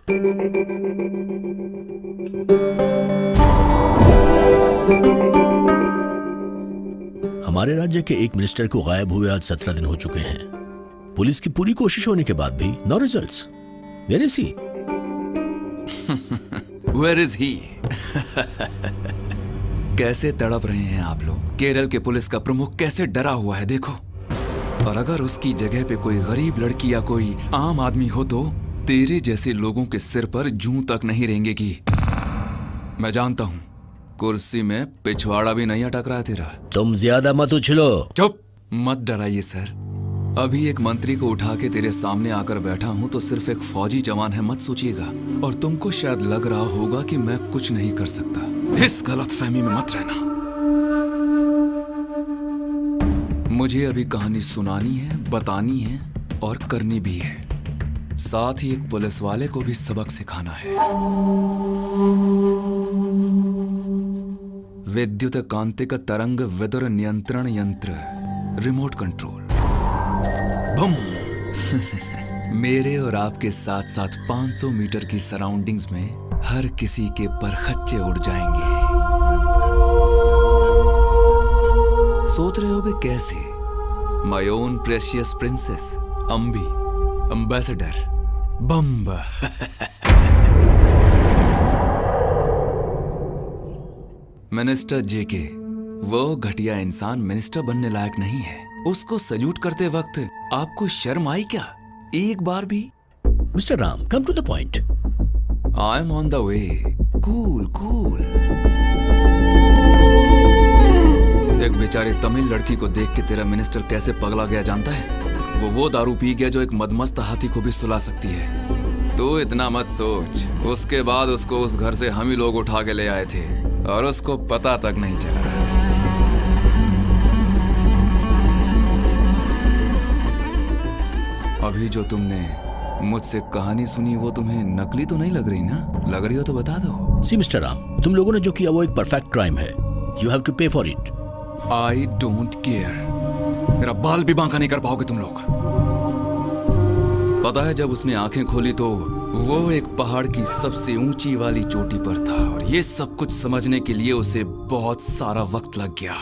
हमारे राज्य के एक मिनिस्टर को गायब हुए आज 17 दिन हो चुके हैं। पुलिस की पूरी कोशिश होने के बाद भी no results. Where is he? Where is he? कैसे तड़प रहे हैं आप लोग। केरल के पुलिस का प्रमुख कैसे डरा हुआ है देखो। और अगर उसकी जगह पे कोई गरीब लड़की या कोई आम आदमी हो तो तेरे जैसे लोगों के सिर पर जूं तक नहीं रहेंगी। मैं जानता हूं कुर्सी में पिछवाड़ा भी नहीं अटक रहा है तेरा। तुम ज्यादा मत उछलो। चुप मत डराइए सर। अभी एक मंत्री को उठा के तेरे सामने आकर बैठा हूं तो सिर्फ एक फौजी जवान है मत सोचिएगा। और तुमको शायद लग रहा होगा कि मैं कुछ नहीं कर सकता। इस गलतफहमी में मत रहना। मुझे अभी कहानी सुनानी है, बतानी है और करनी भी है। साथ ही एक पुलिस वाले को भी सबक सिखाना है। विद्युत कांतिक तरंग विदुर नियंत्रण यंत्र रिमोट कंट्रोल बम। मेरे और आपके साथ साथ 500 मीटर की सराउंडिंग्स में हर किसी के परखच्चे उड़ जाएंगे। सोच रहे होगे कैसे? माय ओन प्रेशियस प्रिंसेस अम्बी एम्बेसडर बम्ब। मिनिस्टर जेके, वो घटिया इंसान मिनिस्टर बनने लायक नहीं है। उसको सल्यूट करते वक्त आपको शर्म आई क्या एक बार भी? Mister Ram, come to the point. I am on the way. Cool cool. एक बेचारी तमिल लड़की को देख के तेरा मिनिस्टर कैसे पगला गया जानता है? वो दारू पी गया जो एक मदमस्त हाथी को भी सुला सकती है। तू इतना मत सोच। उसके बाद उसको उस घर से हम ही लोग उठा के ले आए थे और उसको पता तक नहीं चला। अभी जो तुमने मुझसे कहानी सुनी वो तुम्हें नकली तो नहीं लग रही ना? लग रही हो तो बता दो। सी मिस्टर राम, तुम लोगों ने जो किया वो एक परफेक्ट क्राइम है। यू हैव टू पे for it. I don't care. मेरा बाल भी बांका नहीं कर पाओगे तुम लोग। पता है जब उसने आंखें खोली तो वो एक पहाड़ की सबसे ऊंची वाली चोटी पर था और ये सब कुछ समझने के लिए उसे बहुत सारा वक्त लग गया।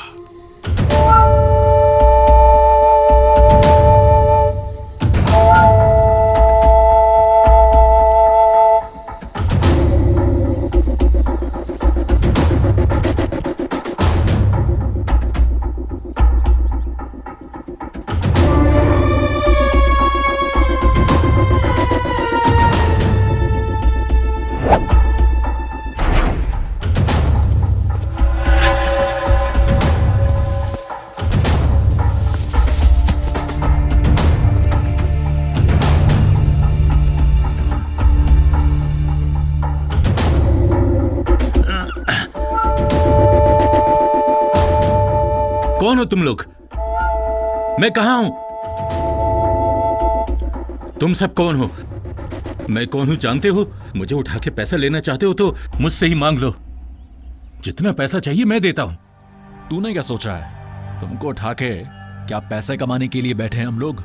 कौन हो तुम लोग? मैं कहां हूं? तुम सब कौन हो? मैं कौन हूं जानते हो? मुझे उठा के पैसा लेना चाहते हो तो मुझसे ही मांग लो। जितना पैसा चाहिए मैं देता हूं। तूने क्या सोचा है? तुमको उठा के क्या पैसे कमाने के लिए बैठे हैं हम लोग?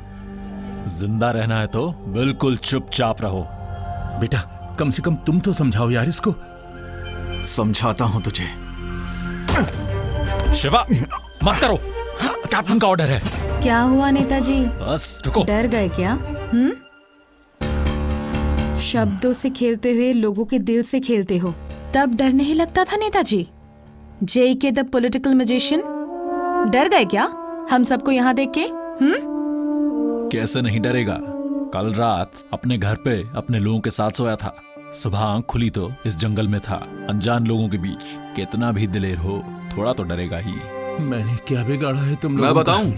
जिंदा रहना है तो बिल्कुल चुपचाप रहो। बेटा कम से कम तुम तो समझाओ यार इसको। समझाता हूं तुझे। शिवा मत करो, कैप्टन का ऑर्डर है। क्या हुआ नेताजी? बस रुको। डर गए क्या? शब्दों से खेलते हुए लोगों के दिल से खेलते हो, तब डर नहीं लगता था Netaji? JK the political magician, डर गए क्या हम सबको यहाँ देख के? कैसे नहीं डरेगा? कल रात अपने घर पे अपने लोगों के साथ सोया था। सुबह आंख खुली तो इस जंगल में था, अनजान लोगों के बीच। कितना भी दिलेर हो, थोड़ा तो डरेगा ही। मैंने क्या बिगाड़ा है तुम मैं बताऊं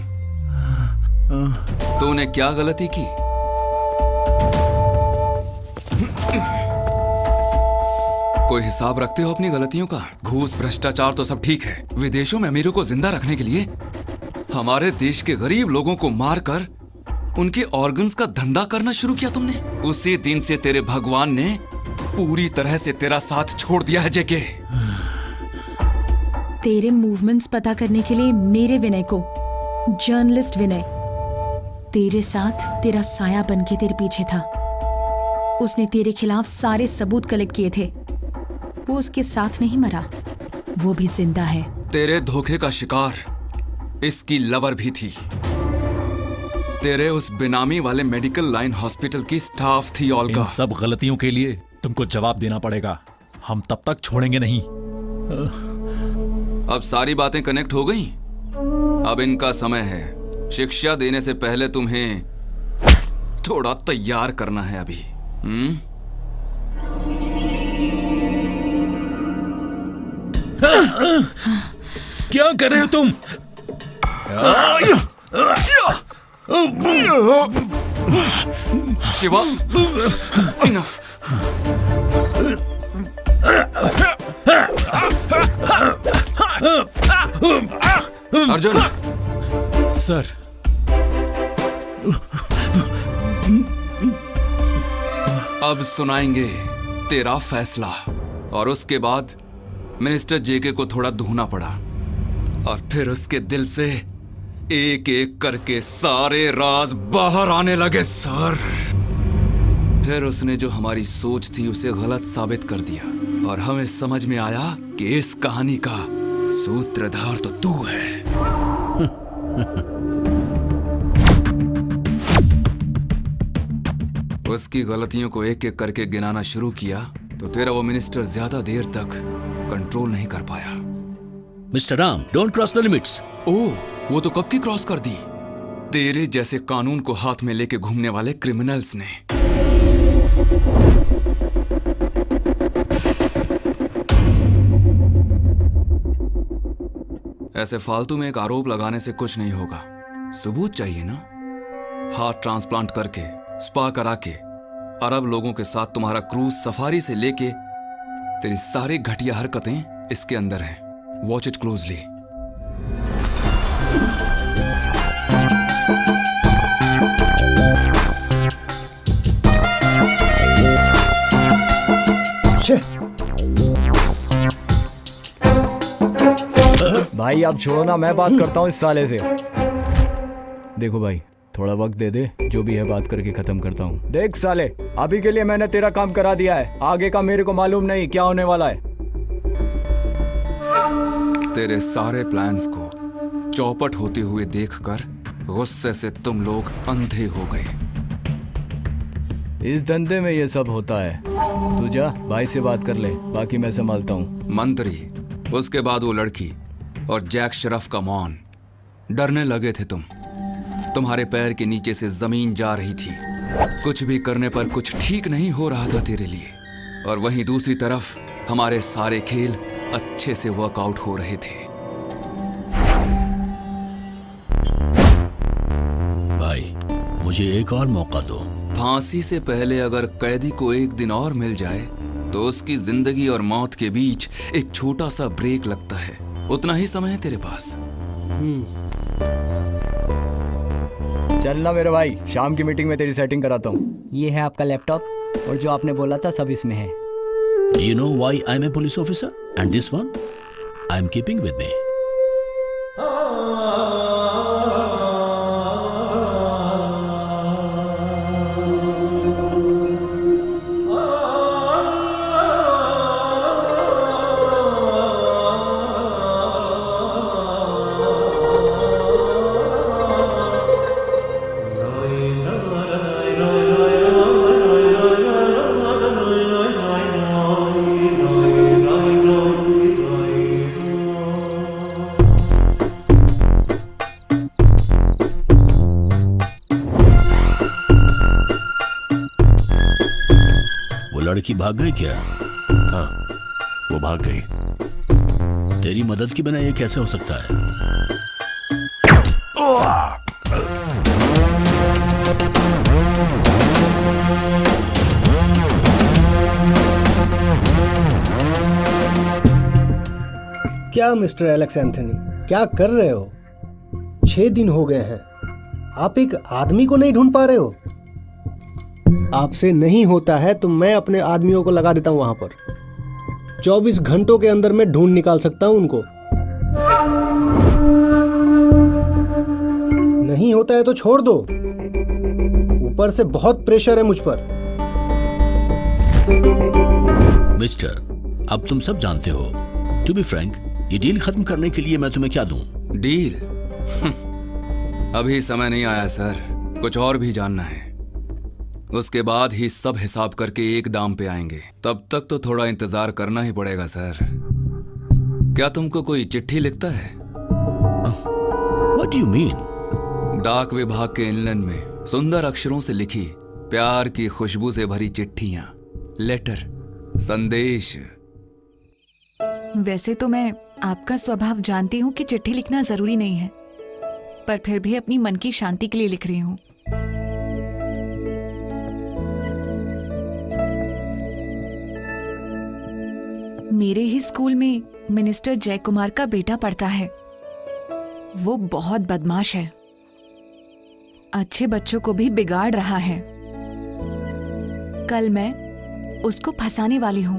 तूने क्या गलती की? कोई हिसाब रखते हो अपनी गलतियों का? घूस भ्रष्टाचार तो सब ठीक है, विदेशों में अमीरों को जिंदा रखने के लिए हमारे देश के गरीब लोगों को मारकर उनके ऑर्गन्स का धंधा करना शुरू किया तुमने। उसी दिन से तेरे भगवान ने पूरी तरह से तेरा साथ छोड़ दिया है जेके। तेरे मूवमेंट्स पता करने के लिए मेरे विनय को, जर्नलिस्ट विनय, तेरे साथ तेरा साया बन के तेरे पीछे था। उसने तेरे खिलाफ सारे सबूत कलेक्ट किए थे। वो उसके साथ नहीं मरा, वो भी जिंदा है। तेरे धोखे का शिकार इसकी लवर भी थी। तेरे उस बेनामी वाले मेडिकल लाइन हॉस्पिटल की स्टाफ थी ओल्गा। इन सब गलतियों के लिए तुमको जवाब देना पड़ेगा। हम तब तक छोड़ेंगे नहीं। अब सारी बातें कनेक्ट हो गई। अब इनका समय है। शिक्षा देने से पहले तुम्हें थोड़ा तैयार करना है अभी। क्या कर रहे हो तुम? शिवा, इनफ। अर्जुन। सर। अब सुनाएंगे तेरा फैसला। और उसके बाद मिनिस्टर जेके को थोड़ा धोना पड़ा और फिर उसके दिल से एक एक करके सारे राज बाहर आने लगे सर। फिर उसने जो हमारी सोच थी उसे गलत साबित कर दिया और हमें समझ में आया कि इस कहानी का सूत्रधार तो तू है। उसकी गलतियों को एक एक करके गिनाना शुरू किया तो तेरा वो मिनिस्टर ज्यादा देर तक कंट्रोल नहीं कर पाया। Mister Ram, don't cross the limits. Oh, वो तो कब की क्रॉस कर दी। तेरे जैसे कानून को हाथ में लेके घूमने वाले क्रिमिनल्स ने। ऐसे फालतू में एक आरोप लगाने से कुछ नहीं होगा। सबूत चाहिए ना। हार्ट ट्रांसप्लांट करके, स्पा करा के, अरब लोगों के साथ तुम्हारा क्रूज सफारी से लेके तेरी सारी घटिया हरकतें इसके अंदर हैं। Watch it closely. भाई आप छोड़ो ना, मैं बात करता हूँ इस साले से। देखो भाई, थोड़ा वक्त दे दे, जो भी है बात करके खत्म करता हूँ। देख साले, अभी के लिए मैंने तेरा काम करा दिया है, आगे का मेरे को मालूम नहीं क्या होने वाला है। तेरे सारे प्लान्स को चौपट होते हुए देखकर गुस्से से तुम लोग अंधे हो गए। इस धंधे में ये सब होता है। तू जा भाई से बात कर ले, बाकी मैं संभालता हूँ। मंत्री, उसके बाद वो लड़की और जैक श्रॉफ का मौन। डरने लगे थे तुम। तुम्हारे पैर के नीचे से जमीन जा रही थी। कुछ भी करने पर कुछ ठीक नहीं हो रहा था तेरे लिए। और वहीं दूसरी तरफ हमारे सारे खेल अच्छे से वर्कआउट हो रहे थे। भाई, मुझे एक और मौका दो। फांसी से पहले अगर कैदी को एक दिन और मिल जाए तो उसकी जिंदगी और मौत के बीच एक छोटा सा ब्रेक लगता है। उतना ही समय है तेरे पास। चलना मेरे भाई, शाम की मीटिंग में तेरी सेटिंग कराता हूँ। ये है आपका लैपटॉप और जो आपने बोला था सब इसमें है। You know why I'm a police officer? And this one, I'm keeping with me. लड़की भाग गई क्या? हाँ, वो भाग गई। तेरी मदद के बिना ये कैसे हो सकता है? क्या मिस्टर एलेक्स एंथनी, क्या कर रहे हो? 6 दिन हो गए हैं, आप एक आदमी को नहीं ढूंढ पा रहे हो? आपसे नहीं होता है तो मैं अपने आदमियों को लगा देता हूं वहां पर। 24 घंटों के अंदर मैं ढूंढ निकाल सकता हूं उनको। नहीं होता है तो छोड़ दो, ऊपर से बहुत प्रेशर है मुझ पर। मिस्टर, अब तुम सब जानते हो। टू बी फ्रैंक, ये डील खत्म करने के लिए मैं तुम्हें क्या दूं? डील? अभी समय नहीं आया सर, कुछ और भी जानना है। उसके बाद ही सब हिसाब करके एक दाम पे आएंगे। तब तक तो थोड़ा इंतजार करना ही पड़ेगा सर। क्या तुमको कोई चिट्ठी लिखता है? What do you mean? डाक विभाग के इनलैंड में सुंदर अक्षरों से लिखी, प्यार की खुशबू से भरी चिट्ठियां, लेटर, संदेश। वैसे तो मैं आपका स्वभाव जानती हूँ कि चिट्ठी लिखना जरूरी नहीं है, पर फिर भी अपनी मन की शांति के लिए लिख रही हूँ। मेरे ही स्कूल में मिनिस्टर जय कुमार का बेटा पढ़ता है। वो बहुत बदमाश है, अच्छे बच्चों को भी बिगाड़ रहा है। कल मैं उसको फंसाने वाली हूँ।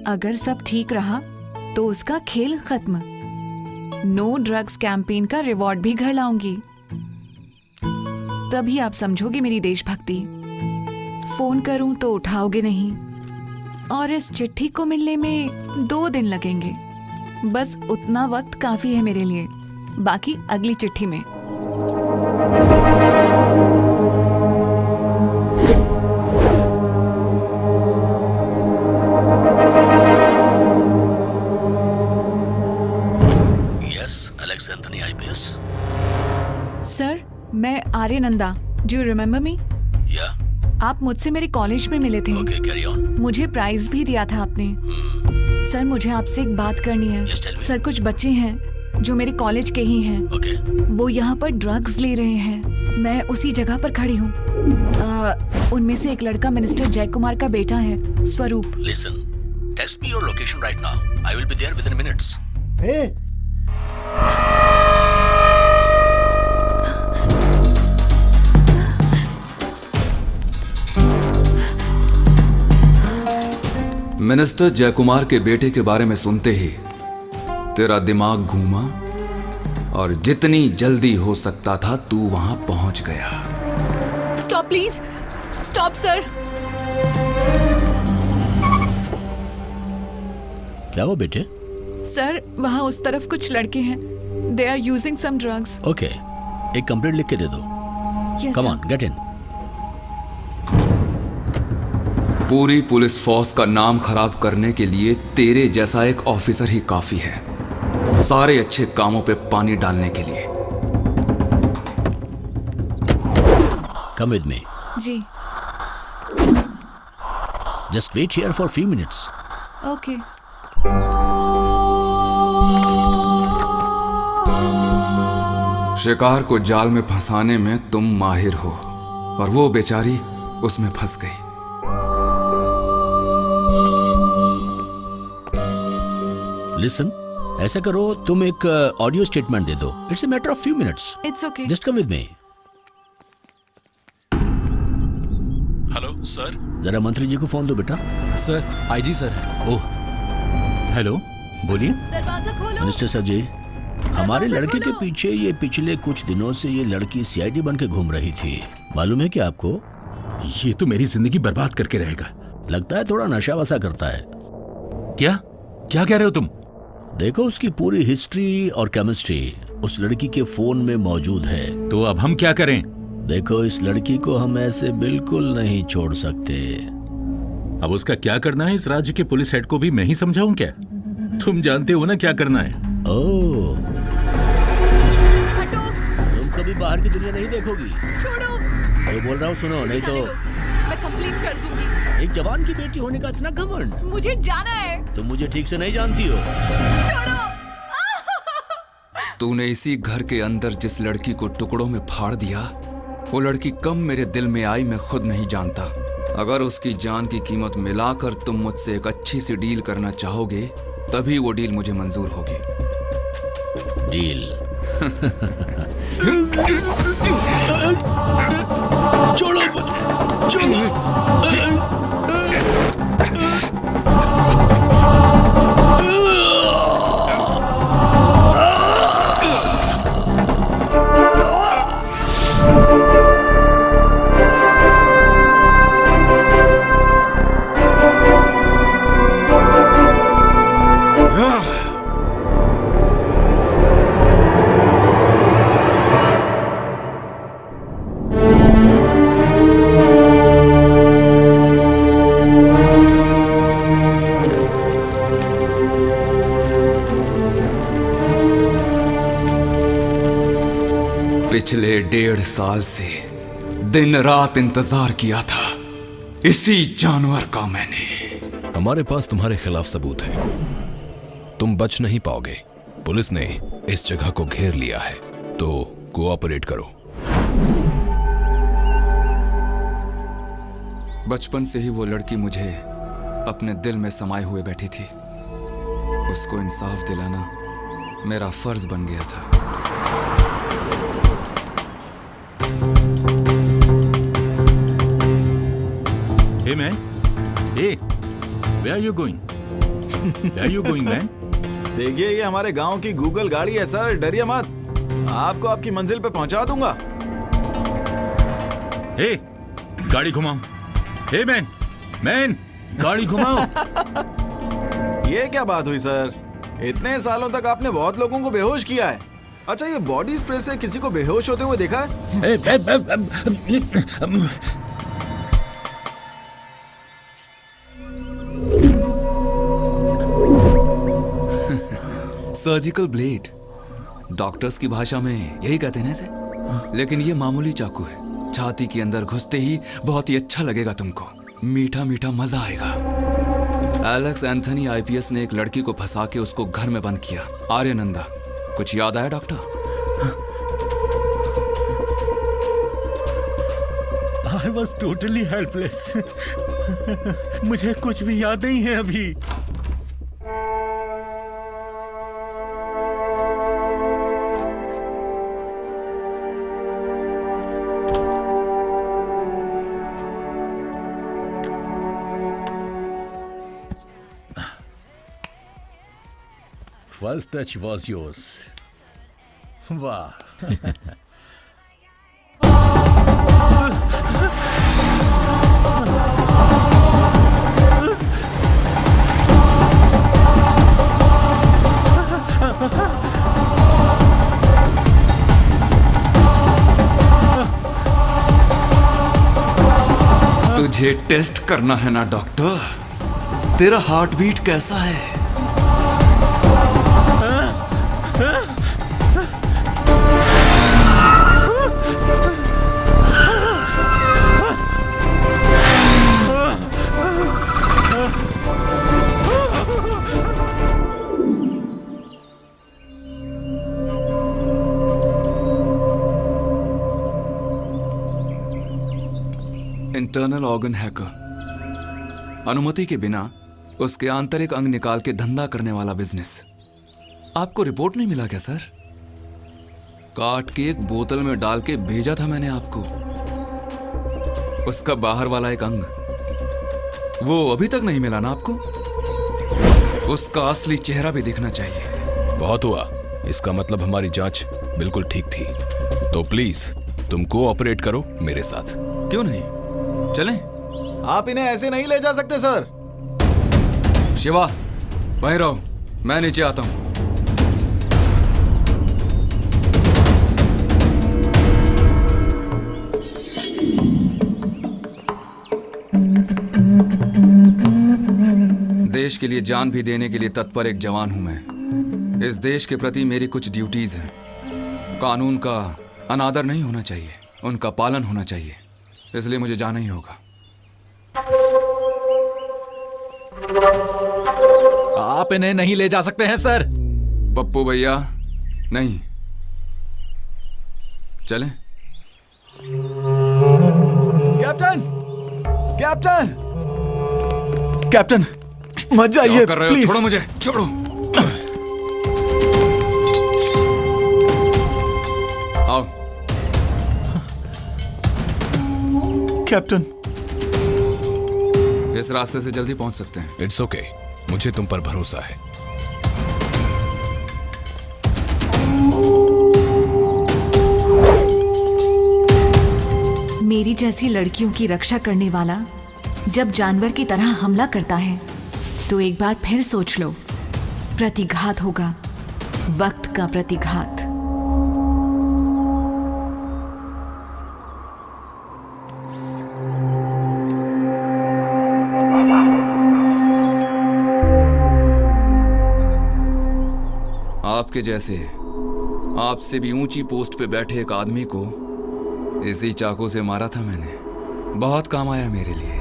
अगर सब ठीक रहा तो उसका खेल खत्म। नो ड्रग्स कैंपेन का रिवॉर्ड भी घर लाऊंगी। तभी आप समझोगे मेरी देशभक्ति। फोन करूं तो उठाओगे नहीं, और इस चिट्ठी को मिलने में 2 दिन लगेंगे। बस उतना वक्त काफी है मेरे लिए, बाकी अगली चिट्ठी में। Alex Anthony IPS. सर, मैं Aryananda. Do you remember me? या। आप मुझसे मेरे कॉलेज में मिले थे। Okay, carry on. मुझे प्राइज भी दिया था आपने। सर, मुझे आपसे एक बात करनी है। सर, कुछ बच्चे हैं जो मेरे कॉलेज के ही हैं। ओके। वो यहाँ पर ड्रग्स ले रहे हैं। मैं उसी जगह पर खड़ी हूँ। उनमें से एक लड़का मिनिस्टर जय कुमार का बेटा है, Swaroop. Listen, text me your location right now. I will be there within minutes. Minister Jayakumar के बेटे के बारे में सुनते ही तेरा दिमाग घूमा और जितनी जल्दी हो सकता था तू वहां पहुंच गया। Stop please, stop sir. क्या हुआ बेटे? सर, वहाँ उस तरफ कुछ लड़के हैं। They are using some drugs. Okay, एक कंप्लेंट लिख के दे दो। Yes, come sir. On, get in. पूरी पुलिस फोर्स का नाम खराब करने के लिए तेरे जैसा एक ऑफिसर ही काफी है, सारे अच्छे कामों पे पानी डालने के लिए। Come with me. जी। Just wait here for few minutes. Okay. शिकार को जाल में फंसाने में तुम माहिर हो और वो बेचारी उसमें फंस गई। लिसन, ऐसा करो, तुम एक ऑडियो स्टेटमेंट दे दो। It's a matter of few minutes. It's okay. Just come with me. Hello sir. जरा मंत्री जी को फोन दो बेटा। सर, आईजी सर है। ओह, हेलो, बोलिए। दरवाजा खोलो। मिनिस्टर सर जी, हमारे लड़के के पीछे ये पिछले कुछ दिनों से ये लड़की सीआईडी बन के घूम रही थी। मालूम है क्या आपको? ये तो मेरी जिंदगी बर्बाद करके रहेगा। लगता है थोड़ा नशा वसा करता है। क्या क्या कह रहे हो तुम? देखो, उसकी पूरी हिस्ट्री और केमिस्ट्री उस लड़की के फोन में मौजूद है। तो अब हम क्या करें? देखो, इस लड़की को हम ऐसे बिल्कुल नहीं छोड़ सकते। अब उसका क्या करना है इस राज्य के पुलिस हेड को भी मैं ही समझाऊं क्या? तुम जानते हो ना क्या करना है। ओह, तुम कभी बाहर की दुनिया नहीं देखोगी। छोड़ो। जो बोल रहा हूँ सुनो, नहीं तो मैं कंप्लेंट कर दूंगी। एक जवान की बेटी होने का इतना घमंड। मुझे जाना है। तुम मुझे ठीक से नहीं जानती हो। छोड़ो। तूने इसी घर के अंदर जिस लड़की को टुकड़ों में फाड़ दिया, वो लड़की कब मेरे दिल में आई मैं खुद नहीं जानता। अगर उसकी जान की कीमत मिलाकर तुम मुझसे एक अच्छी सी डील करना चाहोगे, तभी वो डील मुझे मंजूर होगी। डील? छोड़ो मुझे, छोड़ो। पिछले 1.5 साल से दिन रात इंतजार किया था इसी जानवर का मैंने। हमारे पास तुम्हारे खिलाफ सबूत है, तुम बच नहीं पाओगे। पुलिस ने इस जगह को घेर लिया है, तो कोऑपरेट करो। बचपन से ही वो लड़की मुझे अपने दिल में समाये हुए बैठी थी। उसको इंसाफ दिलाना मेरा फर्ज बन गया था। Hey man, hey, where are you going? Where are you going, man? देखिए ये हमारे गांव की गूगल गाड़ी है सर, डरिए मत। आपको आपकी मंजिल पे पहुंचा दूंगा। Hey, गाड़ी घुमाओ। Hey man, गाड़ी घुमाओ। ये क्या बात हुई सर? इतने सालों तक आपने बहुत लोगों को बेहोश किया है। अच्छा, ये बॉडी स्प्रे से किसी को बेहोश होते हुए देखा है? सर्जिकल ब्लेड, डॉक्टर्स की भाषा में यही कहते हैं ना इसे। लेकिन ये मामूली चाकू है, छाती के अंदर घुसते ही बहुत ही अच्छा लगेगा तुमको, मीठा मीठा मजा आएगा। एलेक्स एंथनी आईपीएस ने एक लड़की को फंसा के उसको घर में बंद किया, आर्यनंदा। कुछ याद आया doctor? I was totally helpless. मुझे कुछ भी याद नहीं है अभी। First touch was yours. वाह। तुझे टेस्ट करना है ना डॉक्टर, तेरा हार्ट बीट कैसा है? इंटरनल ऑर्गन हैकर, अनुमति के बिना उसके आंतरिक अंग निकाल के धंधा करने वाला बिजनेस। आपको रिपोर्ट नहीं मिला क्या सर? काट के एक बोतल में डाल के भेजा था मैंने आपको। उसका बाहर वाला एक अंग, वो अभी तक नहीं मिला ना आपको? उसका असली चेहरा भी देखना चाहिए। बहुत हुआ, इसका मतलब हमारी जांच बिल्कुल ठीक थी। तो प्लीज तुम कोऑपरेट करो मेरे साथ। क्यों नहीं, चलें? आप इन्हें ऐसे नहीं ले जा सकते सर। शिवा, वहीं रहो, मैं नीचे आता हूं। देश के लिए जान भी देने के लिए तत्पर एक जवान हूं मैं। इस देश के प्रति मेरी कुछ ड्यूटीज हैं। कानून का अनादर नहीं होना चाहिए, उनका पालन होना चाहिए, इसलिए मुझे जाना ही होगा। आप इन्हें नहीं ले जा सकते हैं सर। पप्पू भैया नहीं, चलें? कैप्टन, कैप्टन, कैप्टन, मत जाइए क्या कर रहे हो? प्लीज। छोड़ो मुझे, छोड़ो। आओ। कैप्टन, इस रास्ते से जल्दी पहुंच सकते हैं। इट्स ओके, मुझे तुम पर भरोसा है। मेरी जैसी लड़कियों की रक्षा करने वाला जब जानवर की तरह हमला करता है तो एक बार फिर सोच लो, प्रतिघात होगा, वक्त का प्रतिघात। आपके जैसे आपसे भी ऊंची पोस्ट पे बैठे एक आदमी को इसी चाकू से मारा था मैंने। बहुत काम आया मेरे लिए।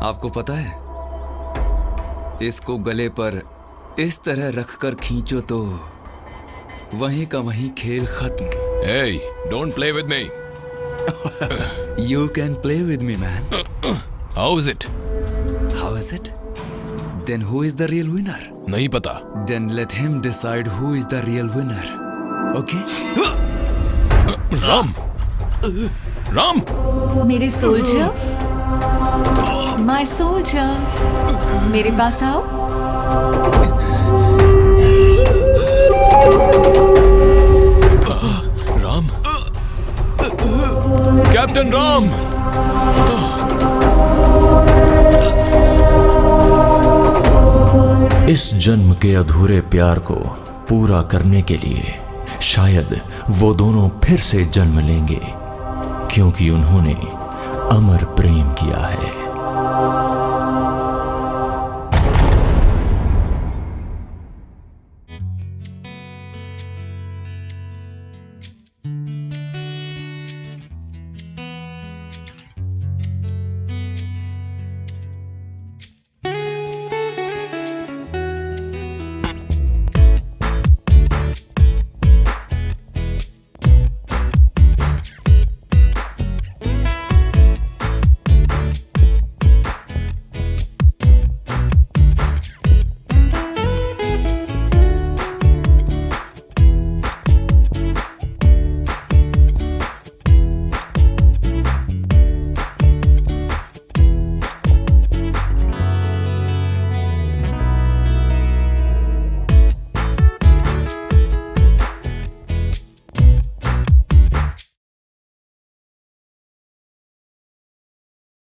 आपको पता है, इसको गले पर इस तरह रखकर खींचो तो वहीं का वहीं खेल खत्म। Hey, don't play with me. You can play with me, man. How is it? How is it? Then who is the real winner? नहीं पता। Then let him decide who is the real winner. Okay? Ram, Ram, मेरे soldier, my soldier, मेरे पास आओ। Ram, captain Ram. इस जन्म के अधूरे प्यार को पूरा करने के लिए शायद वो दोनों फिर से जन्म लेंगे, क्योंकि उन्होंने अमर प्रेम किया है।